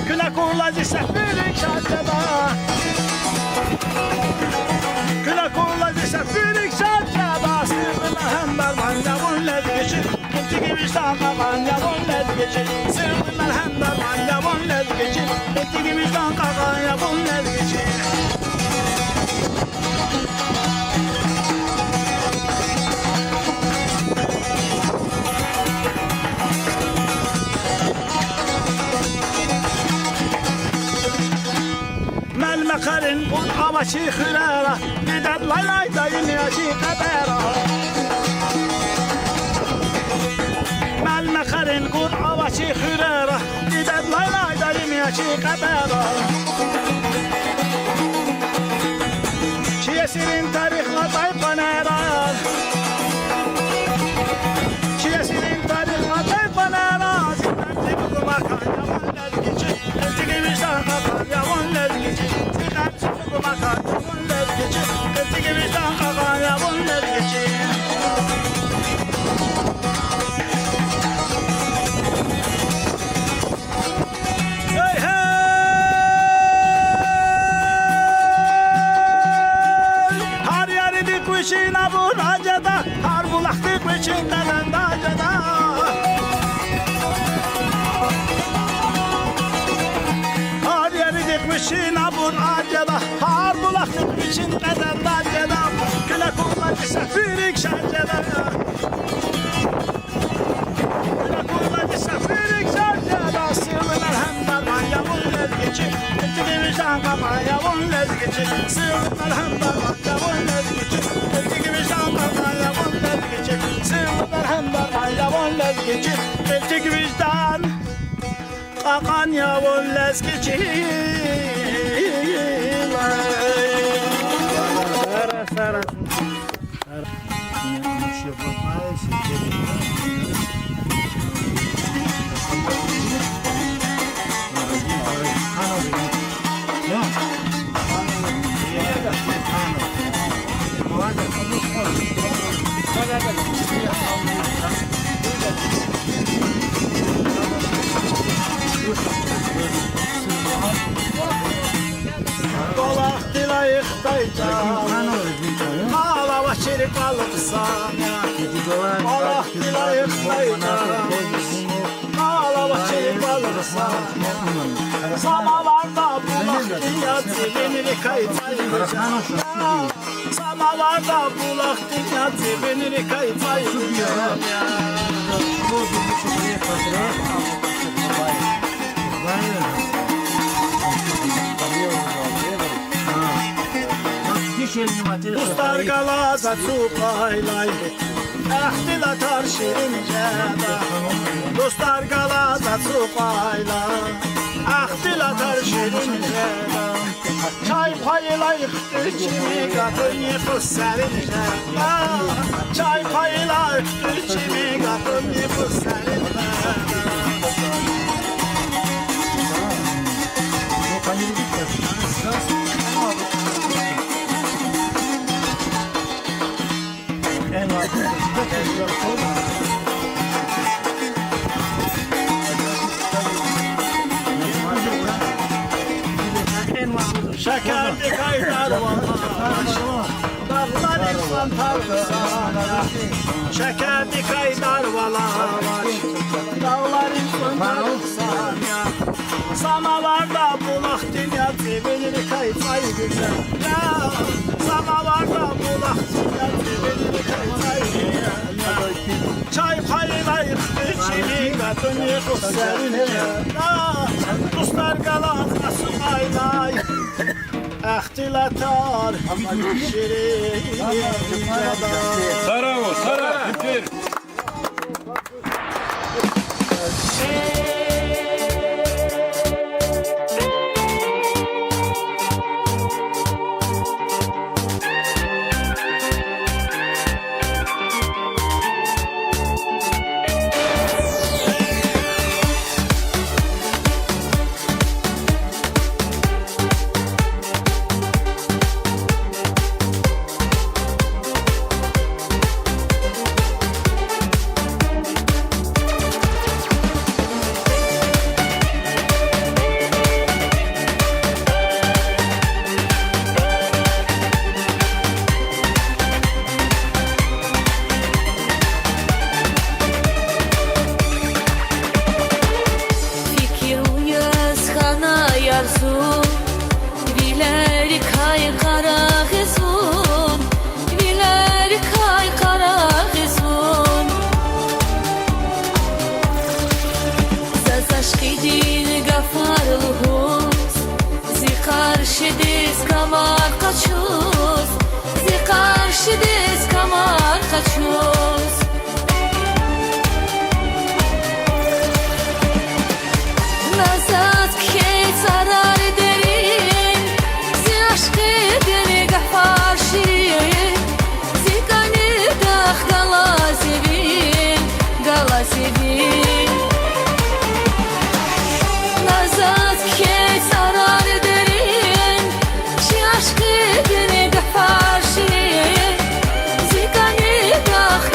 Küle kurlacı sefirik şarkıda Küle kurlacı sefirik şarkıda Sırrına hem derman yavun lezgiçi Gittiği vicdan kakan yavun lezgiçi Sırrına hem derman yavun lezgiçi Gittiği vicdan kakan yavun lezgiçi Melmekarin kul avaçı khirara Gidet laylay dayın yaşı kadera Melmekarin kul avaçı khirara Gidet laylay dayın yaşı kadera Çiyesirin tarihla taypanera Çiyesirin tarihla taypanera Zindan çıkıp makan yaman lezgiçi Elçiki vicdan kakan yaman lezgiçi Makan yavun lezgiçi Elçiki vicdan kakan yavun lezgiçi Hey hey Har yeri dikmişin Abu Racada Har bulak dikmişin Delen Dacada Har yeri dikmişin Abu Racada Har bulak dikmişin Delen Dacada Küle kullanıcı sefirik şarjada Küle kullanıcı sefirik şarjada Sırrına hem derman yavun lezgiçi Elçiki vicdan kakan yavun lezgiçi Sırrına hem derman yavun lezgiçi Elçiki vicdan kakan yavun lezgiçi Sırrına hem derman yavun lezgiçi Elçiki vicdan kakan yavun lezgiçi Sara Sara Dolaq dilayıq dayca Ağlava çiri çelik balıksan ya. Allah dilayım dayıcan. Ağlama çelik balıksan ya. Samalarda bulak dünya dibini kayıtayacağım. Samalarda bulak dünya dibini kayıtayacağım ya. Dostlar galada çupaylay, Əhdil atar şirincədə. Dostlar galada çupaylay, Əhdil atar şirincədə. Çay paylayıqdır kimi qatın yıxır sərincədə. Çay paylayıqdır kimi qatın yıxır sərincədə. Şekerli kaynar var, dağlar insan tarlasana. Şekerli kaynar var, dağlar insan tarlasana. Samalarda bulak dünya dibini kayıtay güzel. Ya, samalarda bulak dünya dibini kayıtay güzel. Çay paylayıqdır çili qatın yıxıb sərinə. Dostlar qalanası paylay, Əhdil atar şirin yada. Sarajevo, Sarajevo. Aşkı dini de farşı, zikani dah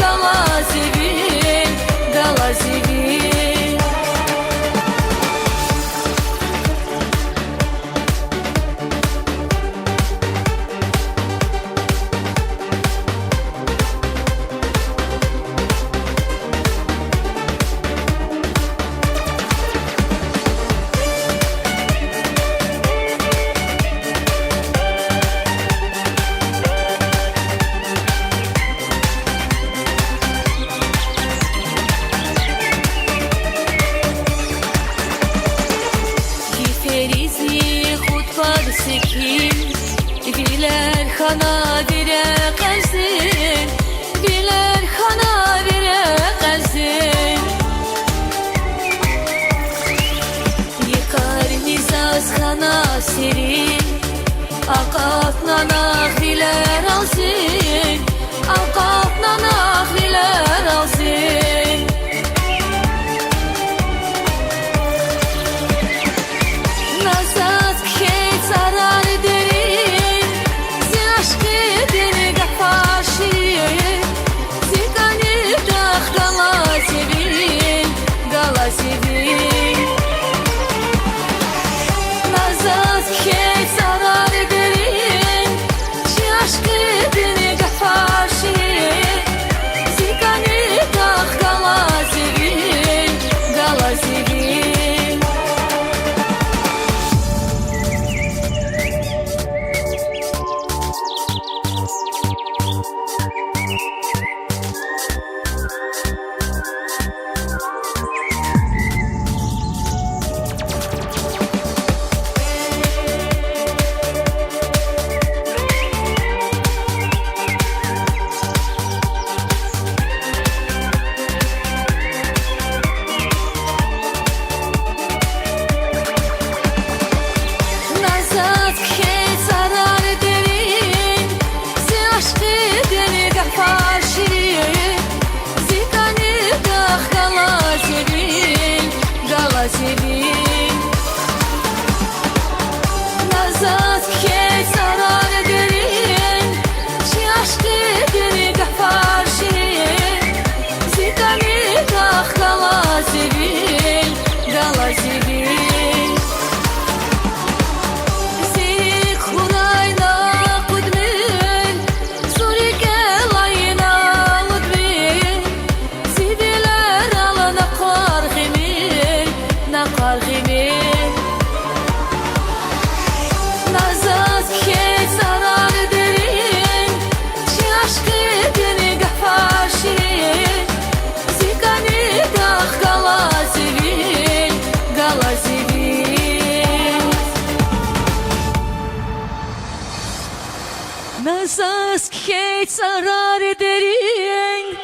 Hiç zarar ederin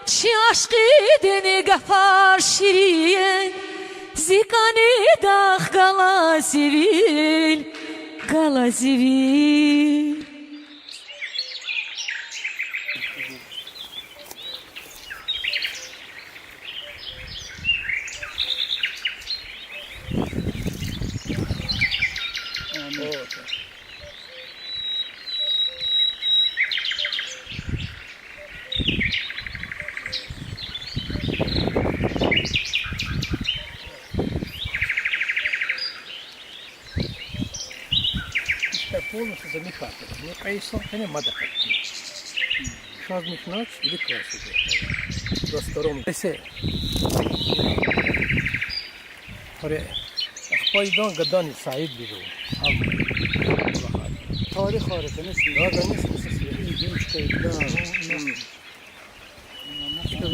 Çi aşkı deni gafar şirin Zikani dağ gala zivil Gala zivil Полностью замыкатель. Мне пояснил, не надо. Сейчас мы ночь или красиво. До сторон. Ese. Oraya. Akbaydan gadan sahip bir o. Tarih harikasını silah da ne sesi ilginç kayıtlar. İşte ne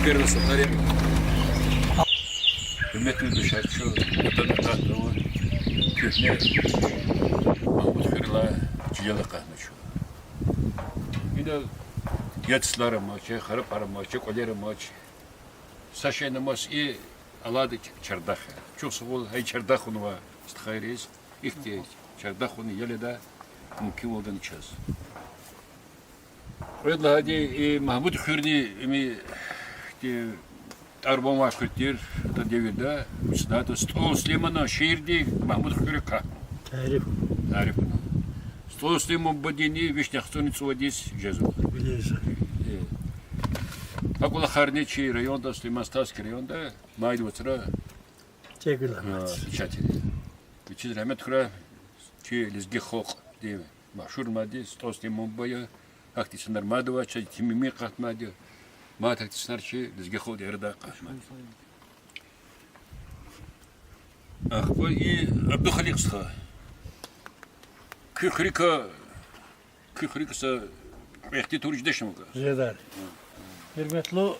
Теперь сатаря. Hürmetli dışarıçı, otada tatlı var. Köhne, Mahmut Hırla, ciyalı kahmeşu. Bir de yatsıları maçı, harap arı maçı, kolyarı maçı. Saşayna maç iyi, aladı çardak. Çok sıvıl, hay çardak onu var. İstihariyiz, ihtiyaç. Çardak onu yeli de mümkün olduğunu içeceğiz. Öyle hadi Mahmut Hırni, Arba maşkuttir, da devirde, üstad, Stol Süleyman'a şehirde Mahmut Hüreka. Tarif. Stol Süleyman badini, Vişnyaxsonicu vadis, Jezu. Biliyorsun. Akula Harneçi rayonda, Süleyman-Stavski rayonda, Maydovacıra, Teşekkürler. içatili. Üçüz rahmet kura, ki lizgi xalq, diye, mahşur madi, Stol Süleyman baya, aktisler Maydovacı, timimi qatmadı. ما تكتسنر شيء لزق خود يرداق أخوي عبد الخليق صخا كي خريكا سا يحتي تورج دشمك Zedar. Hürmetli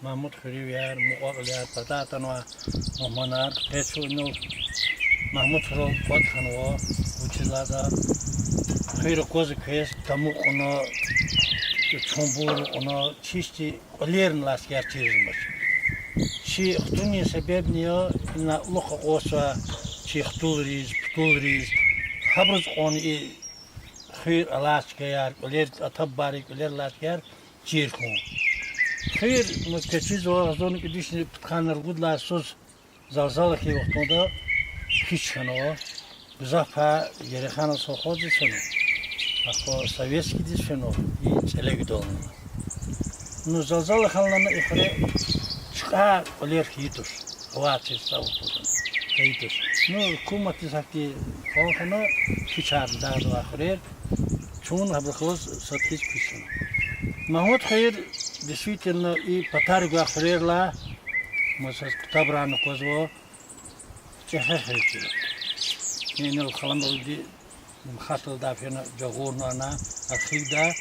Mahmut Hürriyar, Muğalyar, Patatanva, Muhmanar, Peçunu, Mahmut Hürriyar, Pathanva, Uçilada, Hürriyar Kozu Kıyız, Tamuk ona, Çombur ona, çeşitli Oliyerin lasker çizilmiş. Şi xtuni sebep niye, ina luqa qosa, şi xtulriz, putulriz, habrız onu Hür alasker, Oliyer atabbarik, Oliyer lasker, çirkun. Hür mükeçiz o azonu ki düşünüp tıkanır gudlar söz zalzalı ki vaktında hiç kanı bizafa gerekhanı soğudu sonu. Ako Sovetski dişeno i çelegi dolun. Nu zalzalı kanlarına ihre çıkar oler hitur. Havaçı savutun. Hitur. Nu hükümeti sakti kalkana hiçar dağda ahire. Çun habıkız satış pişin. Mahmut Hayır действительно и патаргу ахрерла мосас кутабраны козво чехехети. Ненел халамды مخاطر دافعنا جغورنا أنا أخيدا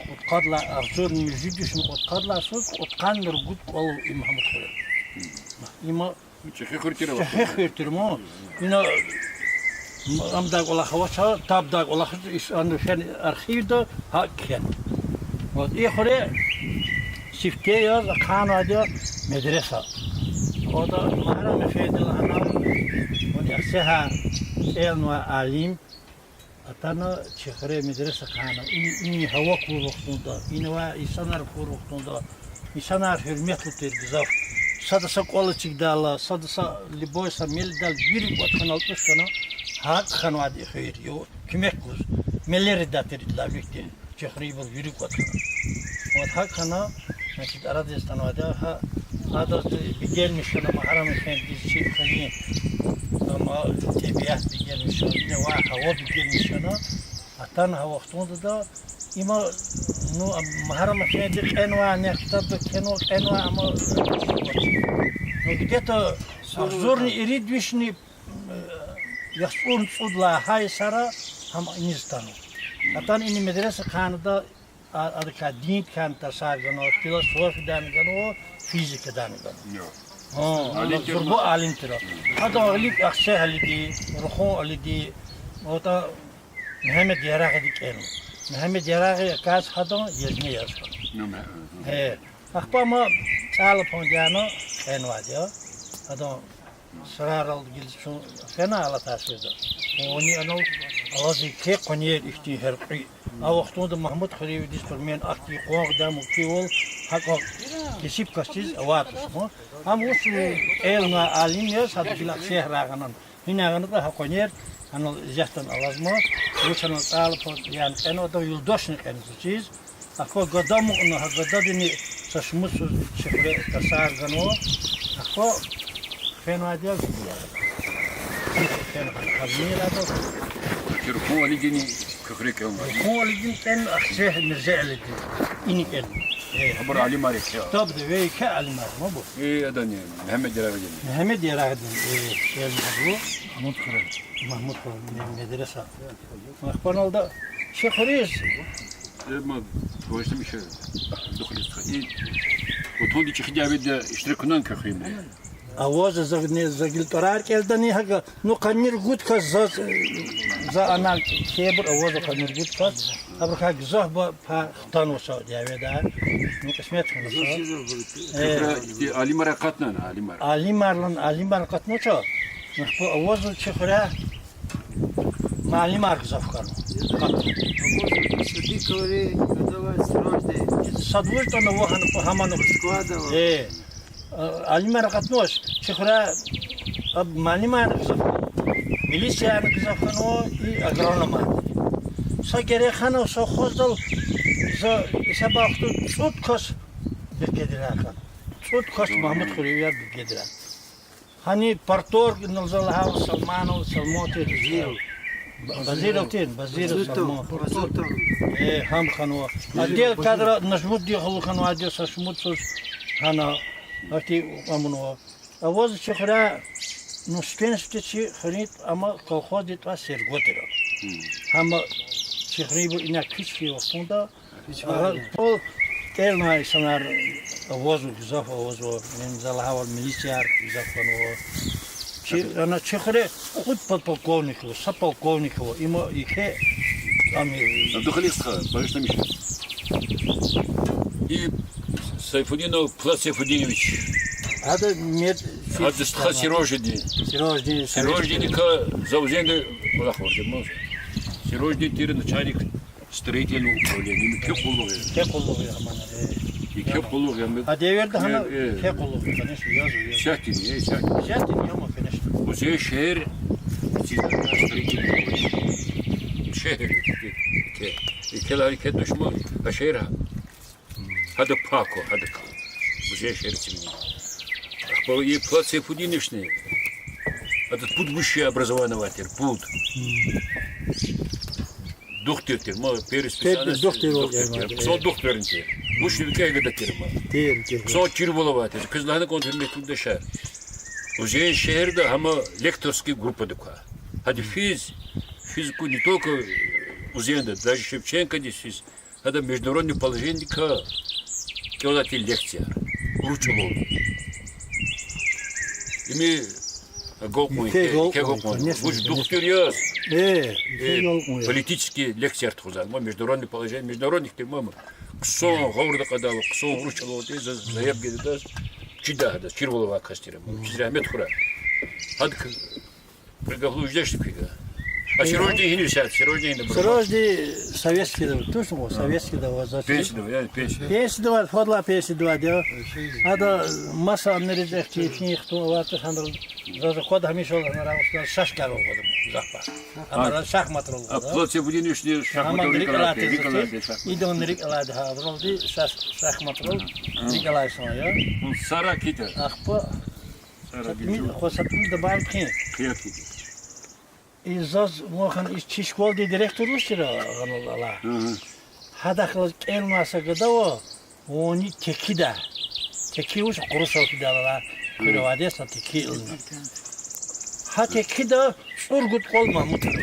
وتقدلا أرجون مجدش وتقدلا صوت وتقان رجود قول محمد خير. إما شخيرتيرمو إنه أم داق ولا خواشة تاب داق ولا خد إيش أنو شان أرخيدا هاكين. وإيه خير شفتي يا كان هذا مدرسة. هذا مهرم مفيد لنا ونحسها إلنا عالم. Atana çekre medrese kana ini hava kuruğunda inva insanlar kuruğunda insanlar hürmetlidir bizaf sadasa kolu çıkdala sadasa liboysa meldal bir vatkanal tuşkana hak kanvadi hayır yo kimek kuz meleri dateritler lükte çekre bir yürük vatkana Вот hakana, значит, Aradistan vada ha adı bir gelmiş ama haram efendisi hani ama tabiat bir gelmiş yine var hava bir gelmiş ona atan hava vaktinde da ima no haram efendisi enva ne kitabda keno enva ama no где-то зорни ирид вишни яхун судла хай сара ham не стану atan ini medrese kanada adaka din kan tasargano filosofidan gano fizikadan gano bu alim tira hada alik akse halidi ruhu alidi ota Mehmet Yaragı diken Mehmet Yaragı kas hada yezni yazdı he akpama sağlı ponjano envadio hada sırar aldı gilsin fena ala tasvida oni ano ağzı ke konyer ihti herqi Avaqtında Mahmud Xaliyev dispermen akti qoğdam ukiol haqq kesip kastiz avatmo am us elna alimya sadgila şehraganan hinagını da hakoner anal jastan alazmo uçan alp yan eno da yuldoşni enziz akko gadam onu hagadadini saşmus şehre tasargano akko fenadiya fen hazmira da Kirkon aligini kökrek olmaz. Koligin en akşeh mirzeledi. İniken. Haber Ali Malik ya. Tabii ve ke alimar mı bu? Adan yani Mehmet Yaragı. Mehmet Yaragı geldi bu. Mahmud Kırım medrese. Mahpanalda şehriz. Ama başta bir şey. Dokuz. Otondi çıkıcı iştirakından kökreyim. Авоз загил тарар келдани хага ну канир гуд кас за анал кебр авоз канир гуд кас абр хаг зах ба пахтан оса диаведа ну кисмет Kökre Ali Mara katnan Ali Mara. Alimar katnocha bu avоз chkhra malimar zafkar sadvur to no hamano squada Alimar katnoş chkhra ab malimar milisiya gzafkano I agronoma sa gere khano so khozdal za sabaqtu tsut kos bekediraka tsut kos Mahmud Xaliyev bekedira hani partor nalzal hav Salmano Salmote Zil Bazir Salmon ham khano adel kadra najmud khulu khano adel sashmud sos hana Ati amuno. Avoz chkhra nuskenski khrit ama kolxozit va sergotero. Ama chkhri bu ina kichki ostunda. Pol kelnay sanar avoz gzaf avoz men zalhaval militsiyar gzafano. Chi ana chkhre khud podполковник, саполковник ima ikhe ami Abdülhalis Khan başlamış. Sayfudinov Plas Sayfudinovich. Hadi med Hadi Sirojdi. Сирождин ka заузенде Балахорде мож. Сирождин тир начальник строительного управления. Kekulu yaman. İki kulu yani. A devirde hana kekulu конечно yazıyor. Şahtin Şahtin ama конечно. Bu şehir şehir. İki hareket düşman. Şehir. Hadi Paco, hadi kal. Bu şehir için. Akbol iyi Plas Sayfudinovich. Этот путь высшее образование ватер, путь. Доктор, ма первый специалист. Son doktorun ki. Bu şirkete gidelim ma. Son Kirvolovat. Kızlarını kontrol şehir. O şehirde ama lektorski группа такая. Hadi физику не только узенда, даже Шевченко здесь. Это международное положение, когда ты лекция. Ручело. Ими Голкмой, доктор яз. Политические лекции артхузан. Международное положение, международных темам. Ксо говорда кадал, ксо ручело, ты заеб гедас. Чида, да, Кирволова кастера. Чизрахмет хура. Хад приговлу ждешь фига. А Сережный не сядет, Сережный не брал. Срожди советский да, точно го, советский да воза. Пенсию давай, пенсию. Пенсия да, фодла пенсия да, да. Ада маса аннеридех чифни хто варта хандр. За ход хамиша на равста шаш каро годом. Запа. Ама шахмат рол. А плоти будин уж не шахмат Николай. İdon Rik aladı ha. Vroldi şahmat rol. Rik alaysın ya. Он Сара Китер. Akpa Сара mi Бижу. xosatın da bar kin. Кият Китер. İzaz mohan iş çişkol di direktörü sıra Allah. Hadaklı elmasa gıda o. Oni teki de. Teki uç kuruş oldu da Allah. Kırvade sa teki ilmi. Ha teki de urgut olma mutlaka.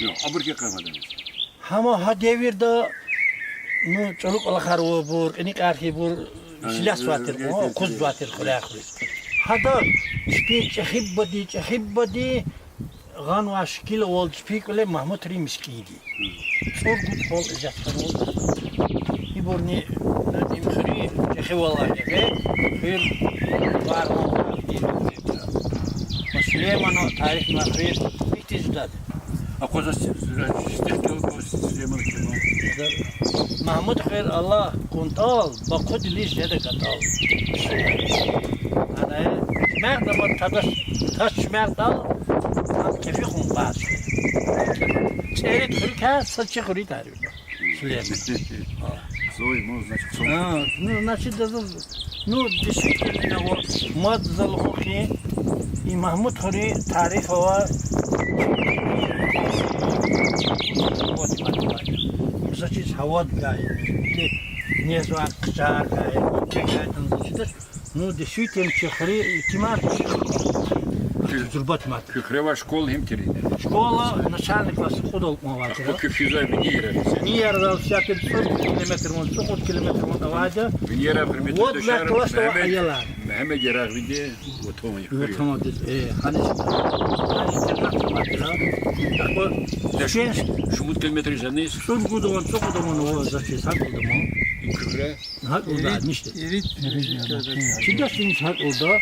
Yok, aburke kalmadı. Hama ha devirde nu çoluk alakar o bur, enik arhi bur silah suatır o kuz suatır kulaklı. Hada çehibbadi gan ve şekil ol spikle Mahmut Ri miskiydi. Sorgut ol ecatlar ol. İborni nadim khri çehi vallahi be khir var o. Süleyman o tarih mahir bitizdadı. Akozas stekto Süleyman Kemal. Mahmud Khair Allah kuntal bakod liş yede katal. Ana merda ma taş merda kefi khun bas. Çeyret khurka saçı khuri tarif. Süleyman. Zoy mu значит сон. Ну значит ну действительно вот мод залхухи и Mahmud Khairi tarif var. Значит, хавод гай. Не звак чар гай. Чекайтан значит. Ну, действительно, чехри тимар. Зурбат мат. Хрева школ химтери. Школа начальник класс худол маватира. Поки физа венера. Венера за 500 километр, 100 километр от Аваджа. Венера примет Вот до для шара. класса аяла. Мехмед Ярах виде. Вот он их. Вот он вот ханиш. Шумут километр занес. Son gudumun, çok gudumun o zaten sak gudumun. Хре. Hak orada işte. Şimdi şimdi hak orada.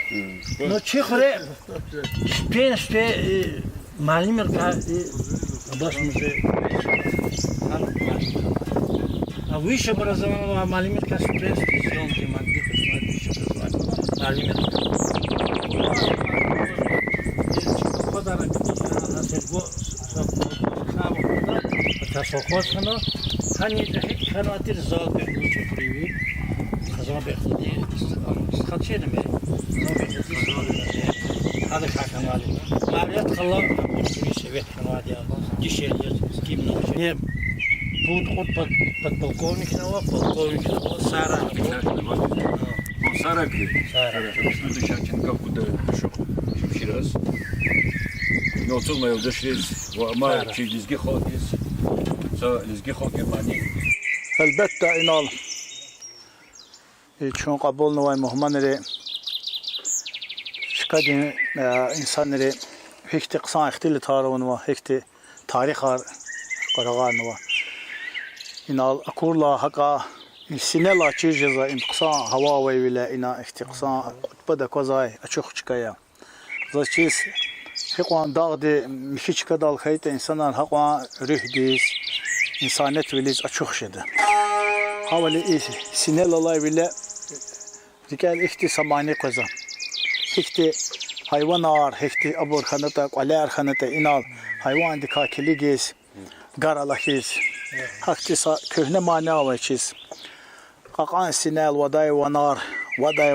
No çekre. Spe malimir ka başımızı. A выше образование маlimir ka spe съемки maddi kısmı выше образование. Malimir. Подарок. Насельго Tasokosano, hani kanatır zal bekliyor privi, kazan bekliyor. Kaçıyor mu? Hadi kalkan var. Maliyet kallar, bir sevet kanat ya. Dişeliyor, kim ne şey. Bu polkovnik ne var? Polkovnik ne var? Sara. Сара Ки. Sara. Что ты сейчас куда пришел? Еще раз. Но тут мы уже шли в Амар через Гехокис. Lizgi xo Germaniya. Elbette inal. Çün kabul nuvay muhmanları şikadin insanları hekti kısa ihtili tarihini ve hekti tarih var karagan ve inal akurla haka sinela çizgiza in kısa hava ve bile ina hekti kısa bada kozay açık çıkaya. Zaçiz hekwan dağdı mihiç kadal kayıt insanlar hekwan rühdis İnsanet veliz açık şeydi. Havali sinelalar bile dikel ihti samani koza. Hikti hayvanar, hikti abur khanata, qalar khanata inal hayvan dikakili gez, garalahiz. Hakti köhne mana avaçiz. Qaqan sinel vaday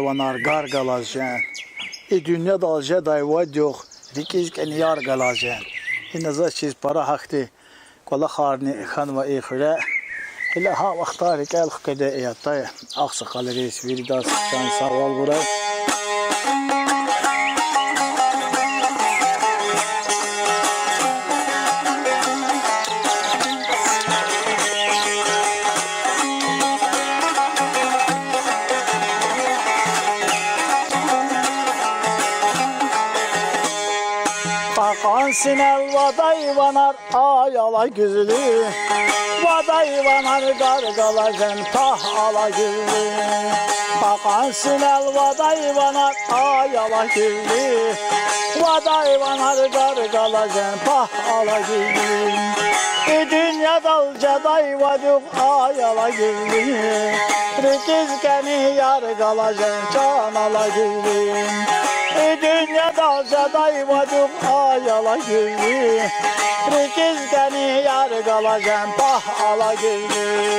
vanar gargalazjan. Dünyada alca dayvad yok, dikiz keniyar galazjan. İnazaçiz para hakti كل خارني خان وإخرى إلا ها واختارك الخكدة يا طيب أقصى قلريس ويرداس كان سوال برا Akan sinel vaday vanar ayala güzlü Vaday vanar gargalajen tah ala güzlü Akan sinel vaday vanar ayala güzlü Vaday vanar gargalajen tah ala güzlü Dünya dalca dayvaduk ayala güzlü Rikizkeni yargalajen can ala güzlü Dünya dalca dayvaduk ayala güzlü Rikizkeni yargalajen pah ala güzlü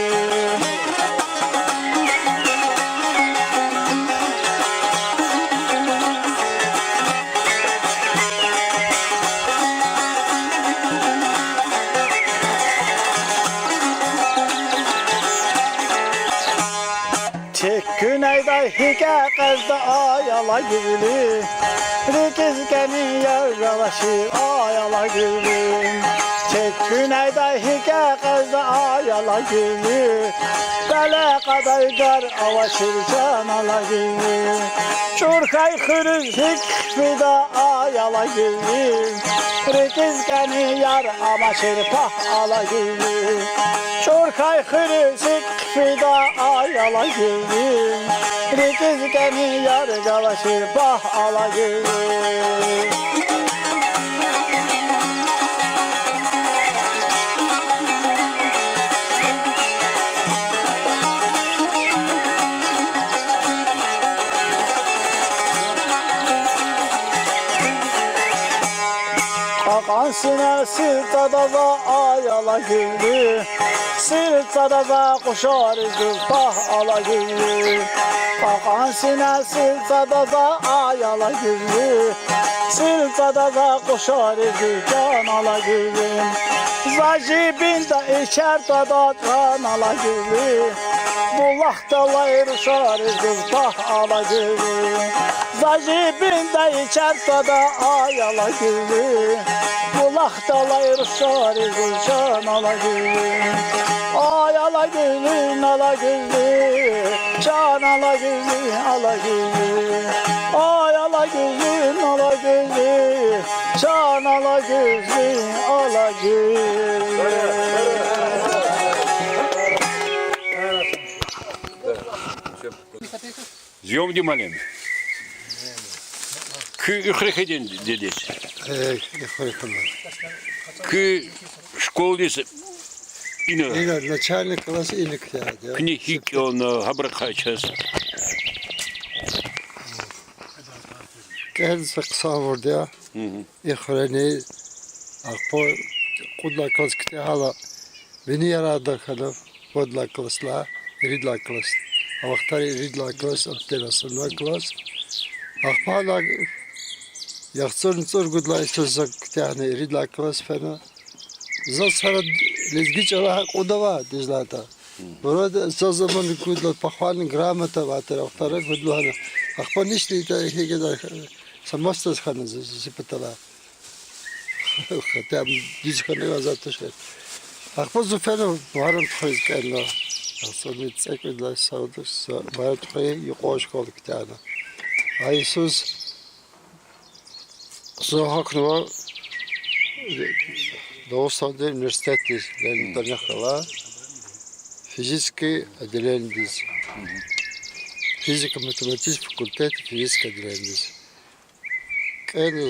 Tek güneyde hike kızdı ayala güzlü Rikizkeni yargalaşı ayala güzlü Tek güneyde hike kızdı ayala güzlü Bele kadar gar avaşır can ala güzlü Çurkay hırız hikfida ayala güzlü Rikizkeni yar amaşır pah ala güzlü Çurkay hırız hikfida ayala güzlü Rikizkeni yar galaşır pah ala güzlü Akan sine sırtada da ayala güllü Sırtada da kuşar üzül pah ala güllü Akan sine sırtada da ayala güllü Sırtada da kuşar üzül can ala güllü Zacibinde içer tada kan ala güllü Bulakta layrışar üzül pah ala güllü Zacibinde içer tada ayala güllü Bulakta layrışar üzül can ala güllü Ay ala güllü ala güllü Can ala güllü ala güllü Ay ala güllü ala güllü Can ala güllü ala güllü Зйом дімалем. Кü ükhrekedin dedesi. Kü şkoldesi. İne. İne начальник класс inik ya. Kni hik onu habrakaças. Kendisi kısa vurdu ya. İhreni akpo kudla klas kiti hala beni yaradı kanıf kudla klasla ridla klas. Avaktari ridla klas abderasına klas. Akpala yaxtsır kudla istozak yani ridla klas fena. Zasara lezgiç ala kudava dizlata. Burada zaman kudla pahvalin gramata vatır avaktara kudla hani. Akpa nişli ita hegedar samastas kanı zipatala. Hatta diz kanı azatışır. Akpa zufeno varım tıkayız kanı. Sonra çekmediler sağdır. Varım tıkayı yukoş kolduk tane. Ayısız Zohaknova Doğustan'da üniversiteti Dernekala Fiziki Adilendiz. Fizika matematik fakülteti fizika Adilendiz. Kaydı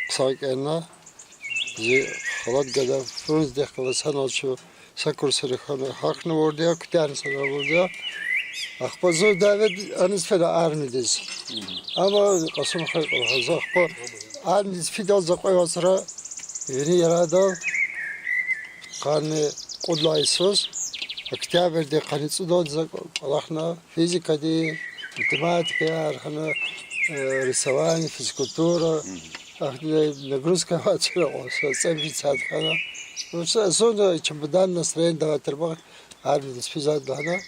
kısak enna halat kadar Frans dekala sanatçı sakursarı hakını orada kütüphane sana orada. Akbazı davet anız feda armidiz. Ama kasım hayır akba armidiz fidal zakoy vasıra yeni yarada kanı kudlaysız. Kitap verdi kanıtsı da zak Allah'na fizika di matematika arhana рисование, физкультура, нагрузка вачера, сами садхана. Ну что, особенно чемодан настроение давать треба, армия спизать дана,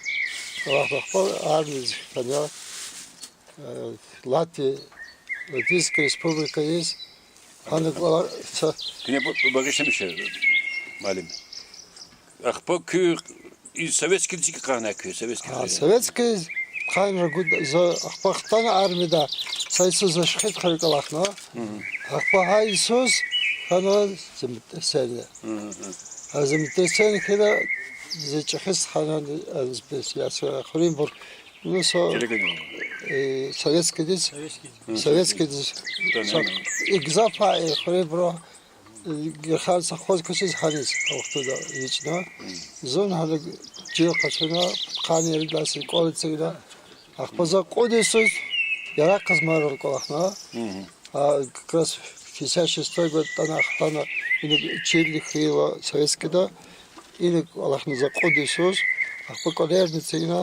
армия ханя, Латвия, Латвийская республика есть, она была. Кне багажем ще, малим. Ахпо кю и советский язык кана кю, советский. Советский Хайнер гуд за Ахпахтана армияда sayısız aşkıt kırıkalakna. Akpa haysız خانه زمتسنه از زمتسنه كده زي تحس خانه از بسياسه اخرين بر نصا советский экзапа اخرين برا خالص خود کشیز هنیز وقت دا هیچ نه زون حالا جیو قشنا قانی ریلاسی قول سیدا اخبازا قدیسوز یارا قزمار القاخنا کلاس فیساش استوی تانا خطانا اینو چیلی خیوا советский دا اینو الله نزا قدیسوز اخبا کلیر نیستینا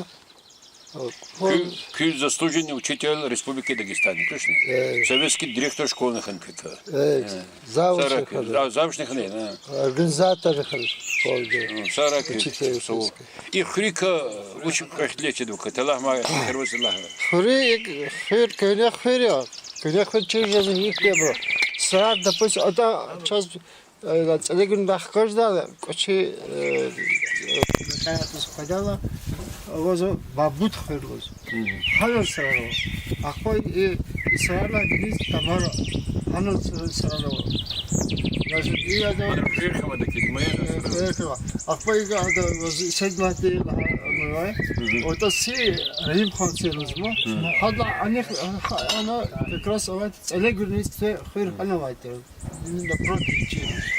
Кюль заслуженный учитель Республики Дагестан, точно? Советский директор школьных НКК. Завучных не, организатор школы. Сарак. И Хрика очень лечит в Каталах, Хрик, конечно, через них не было. Срад, допустим, это час целый дах каждый, кучи ходила. واسه بابود خیر واس. هنر سرالو. آخوی سرالا دیز تمام هنر سرالو. لازم ایه دار. خیر خواهد کید مایه. خیر خواهد. آخوی که هذا سجلاتی می‌وای. و سی ریم خان سرالو. هذا أنا فكرة سويت على قرنيست خير أنا وايتر. من البروتين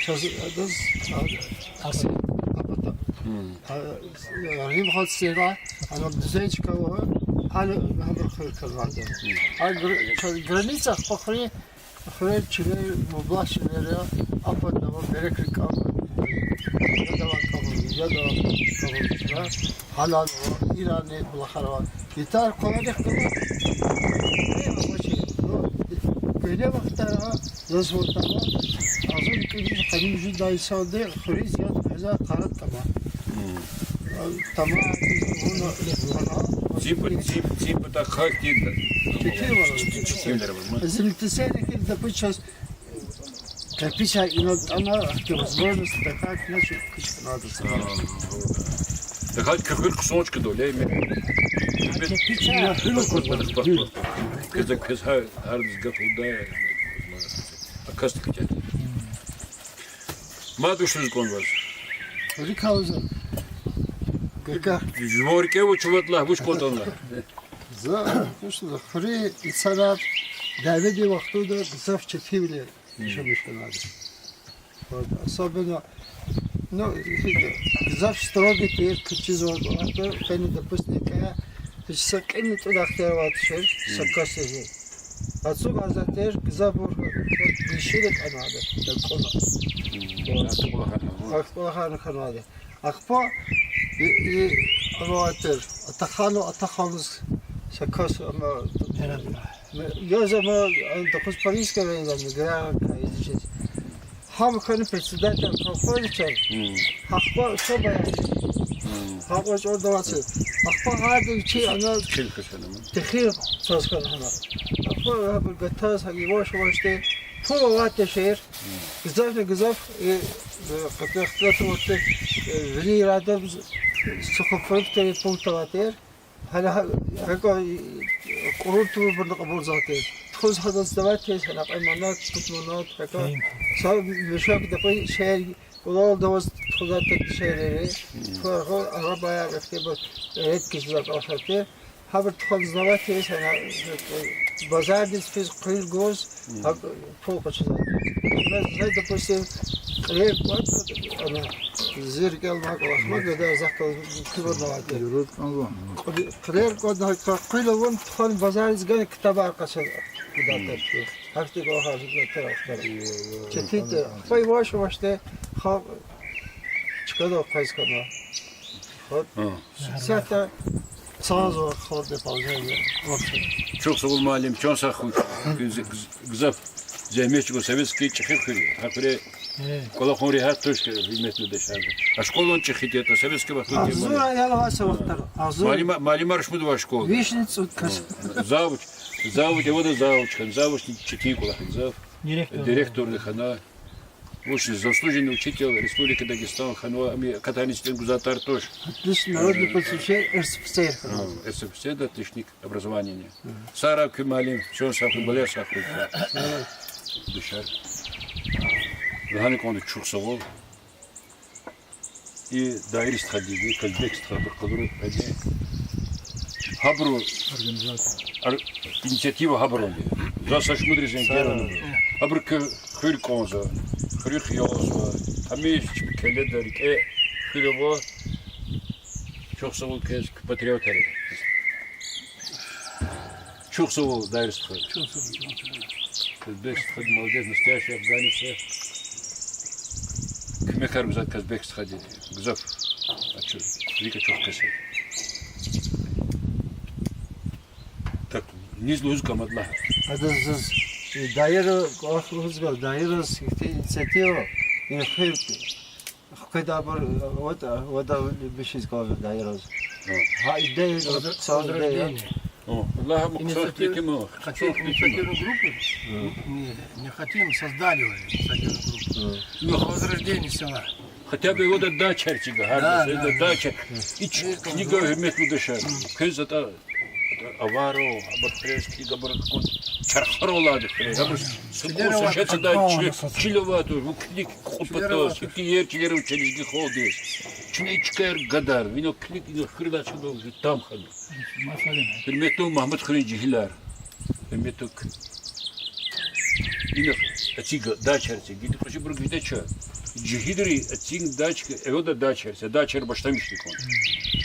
شاز هذا أصل. ریم خان سرا أنا بزاج كوا أنا هذا خير كذا. هذا قرنيست أخوي خير شيء مبلاش ويرا أفضل نوع بريك كام. يدا كام حلال إيراني بالخيرات. يتار قلنا كمان. كل وقت لازم تما. أظن كذي قديم جدا يساعد خريج يد هذا قارد كمان. تمام هنا Типа так хактит. زمتسين كده بتشوف كبيشة إنه أنا كوزبونس دكاك نشوف كيش كنادس. Так какой кусочек доля имеет. كبيشة حلو كده. Когда квеса ардс гафуда. Акаст китят. Мадушуз конвас. ريكاوزا. كيكا. Жворке учватла буш котонла. زا كوشنا خري السبب داودي وقته ده بزاف تفيله شو مش كنادس. أصابنا نو بزاف ستراجي تير كتشيز ورد أكتر كان دبستني كيا هش سكني تود اختيارات شير سكاسه أتصور هذا تير بزاف ورد بيشيلك أنا هذا الكونا أخبار هذا أخبار أرواتر أتخلص سكاس أما يا زمان دخل باريس كمان مجرى كايزيش هم كانوا president كفايتر أخبار شو بيان أخبار شو دواسة أخبار هذا شيء أنا تخيل صار هنا أخبار هذا القطاس هاي واش ده فوق وقت شير جزاف قطع اختلاط وقت ولي رادم سخفرت كي بوتواتير هلا هكا قررت بالقبول ذاتي تخوز هذا الزواج كيس هلا قيمانات تطمنات هكا صار مشاك دقي شيء ولول دوز تخوزات تشيري فهو أربعة اختبار هيك كيسات أشرتي هذا تخوز الزواج كيس هلا بازار ديس فيز قيل جوز فوق شذات زي دبوسي قريب وقت أنا زير قال معك أحمد ده زحت كبر نوعته قريب قد هاي قيل وين تخان بازار إزجان كتاب عقشة بدأت هفتي قال هذا ترى شتيت فاي واش ده خاب شكله قيس كنا خد ساعة سازو خد بازار Çok sağ ol malim, çok sağ ol. Güzel. Zemiyetçi sovetski çıkıyor. Hakire kolakon rehat toş hizmetli dışarıda. A şkolon çıkıyor da sovetski bakıyor. Azura yalvasa vaktar. Azura. Malim arşmudu var şkol. Вишница кас. Завуч, его да завуч, завуч чеки колакон зав. Директор хана. Уж заслуженный учитель Республики Дагестан, ханва катанистен гузатар тош. Отлично, народный посвящен РСФСР. РСФСР, да, отличник образования. Сара Кюмалим, что он саху болел, саху. Дышар. Ve hani konu çok sağ ol. İyi daire istihadiydi, kalbek istihadı kadro hadi. Habro inisiyativa Habro diye. Zasaş mudrizin geranı. Habro kır konza, kır xiyazva. Hamiş bir kelle derik. Kırıva. Çok sağ ol kez patriot herif. Çok sağ ol daire istihadı. Çok sağ olun. Kalbek istihadı молодец, настоящий афганец. Kime karımıza Kazbek istihadı. Güzel. Açıyor. Rika çok kısa. Так, низло узкомадла. Это daire ahuzgal daire инициатива и хир когда вот бишиз кав daire. Ha идея созрение. О, Allah муксат кем. Хотим инициативную группу? Не хотим, создали уже инициативную группу. Но возрождение села. Хотя бы вот да чертига, это дача. И книга метну дышать. Кыз это аваро, абарфрески, габаркон. Чархаролады. Сушается да чиловату, книг купатос, киерчилер ученики ходят. Чинечкер гадар, вино книг хрилачка там ходит. Hürmetli Mahmut Hırıncılar, hürmetli yine açık daçerse gidip koşu buraya gidecek. Cihidri açık daç, o da daçerse daçer başlamıştık onu.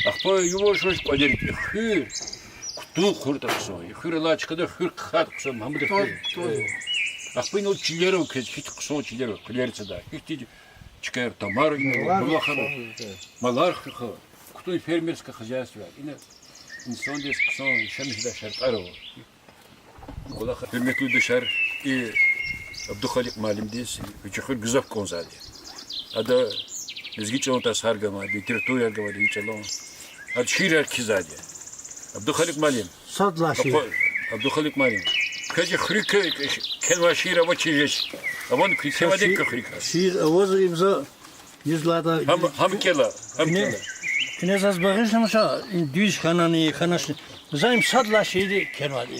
Akpa yuvarış kaderik. Hır, kutu kurtaksa, hırlaçkada hır katksa Mahmut Hır. Akpa yine o çileri o kez hiç kısa çileri o klerse da hiç çıkar tamar yine malar hır. Kutu fermerska хозяйство. Yine İnsan diye kısan şemiş de şartlar o. Kola hürmetli dışarı Abdülhalik malim diyiz. Üçühür güzel konzali. Ada bizgiç onu da sargama, literatür yargama diye çalon. Ad şiir kizadi. Abdülhalik malim. Sadlaşi. Abdülhalik malim. Kaçı hırika kelma şiir ama çiğneş. Aman kıyamadık ki hırika. Şiir avaz imza yüzlerde. Ham kela. Ne zaz bağışlamışa düz kananı kanaşı. Zaim sadlaşıydı kelmadi.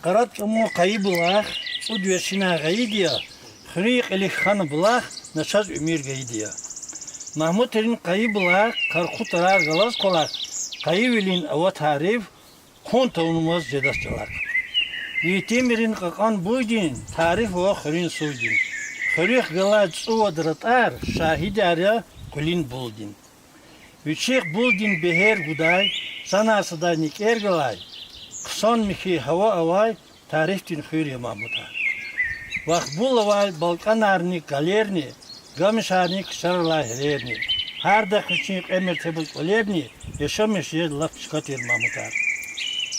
Karat ama kayıbılar o düğesine gaydi ya. Hırık eli kanı bular nasaz ümür gaydi ya. Mahmut Erin kayıbılar karkut arar galaz kolar. Kayıbilin ava tarif konta unumaz cedasçalar. Yetimirin kakan buydin tarif o hırın suydin. Hırık galaz uvadratar şahidi arya kulin buldin. Üçek buldin beher guday sanası da niker galay. Kısan miki hava avay tariftin hırıya Mahmut'a. Vak bul avay balkanarni galerni gamişarni kısarla hererni. Her da kışık emir tebul kolerni yaşamış yer laf çıkartır Mahmut'a.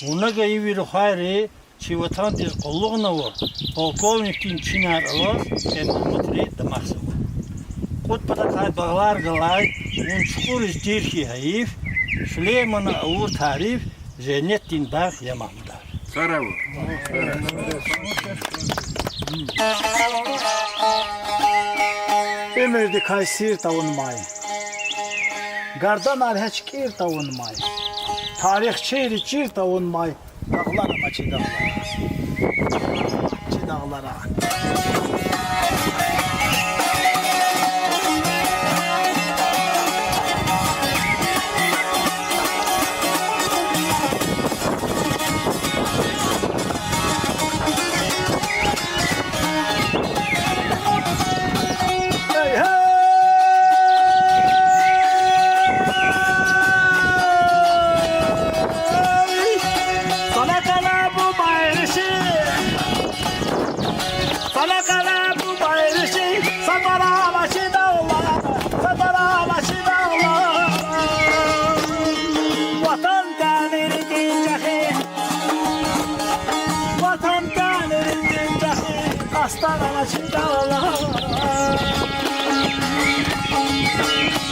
Buna gayı bir hayri çi vatan diz kolluğuna var. Polkovnikin çınar alar en Mahmut'ri damaksı var. Kut patakay bağlar galay un çukur izdir ki hayif Süleyman'a avur tarif Zeynettin Bağ ya Mahmut'a. Saravu. Emirdi kaysir tavunmay. Gardan arheç kir tavunmay. Tarih çeyri çir tavunmay. Dağlar ama çi dağlara. Çi dağlara.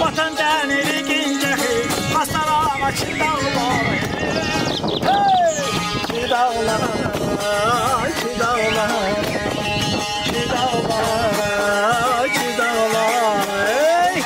Vatan denir gincehi, hastalama çidağlar. Hey! Çidağlar, çidağlar, çidağlar, çidağlar. Hey!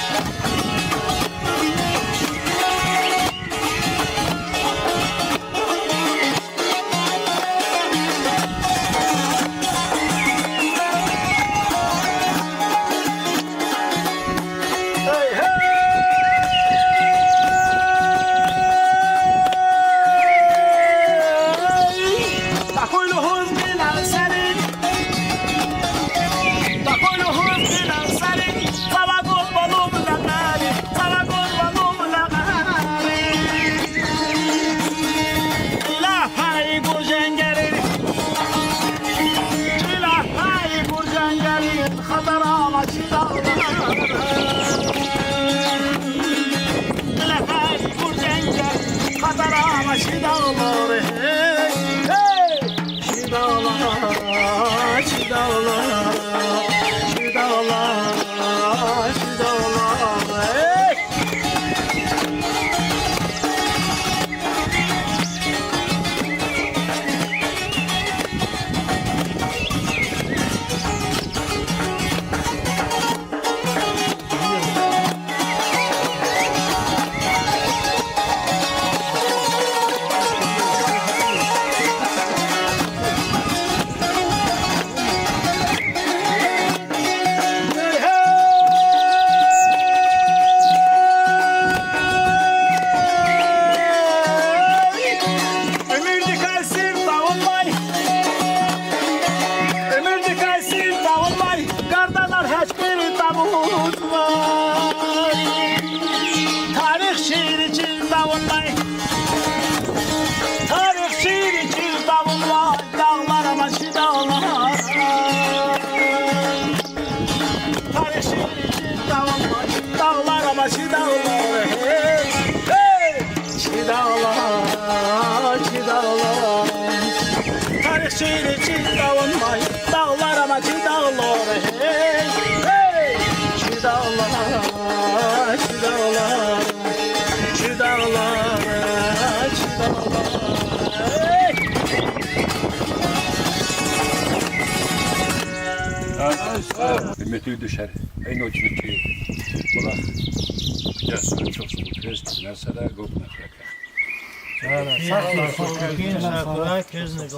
ama çi dağlar hey hey çi dağlar çi dağlar tarihçiyle çi dağılmay dağlar ama çi dağlar hey hey çi dağlar çi dağlar çi dağlar çi dağlar hey Metü düşer. En uçmuş Kulak. Jasper çok soğuk. Krist. Mesela gobna. Sakla, sakla, gözüne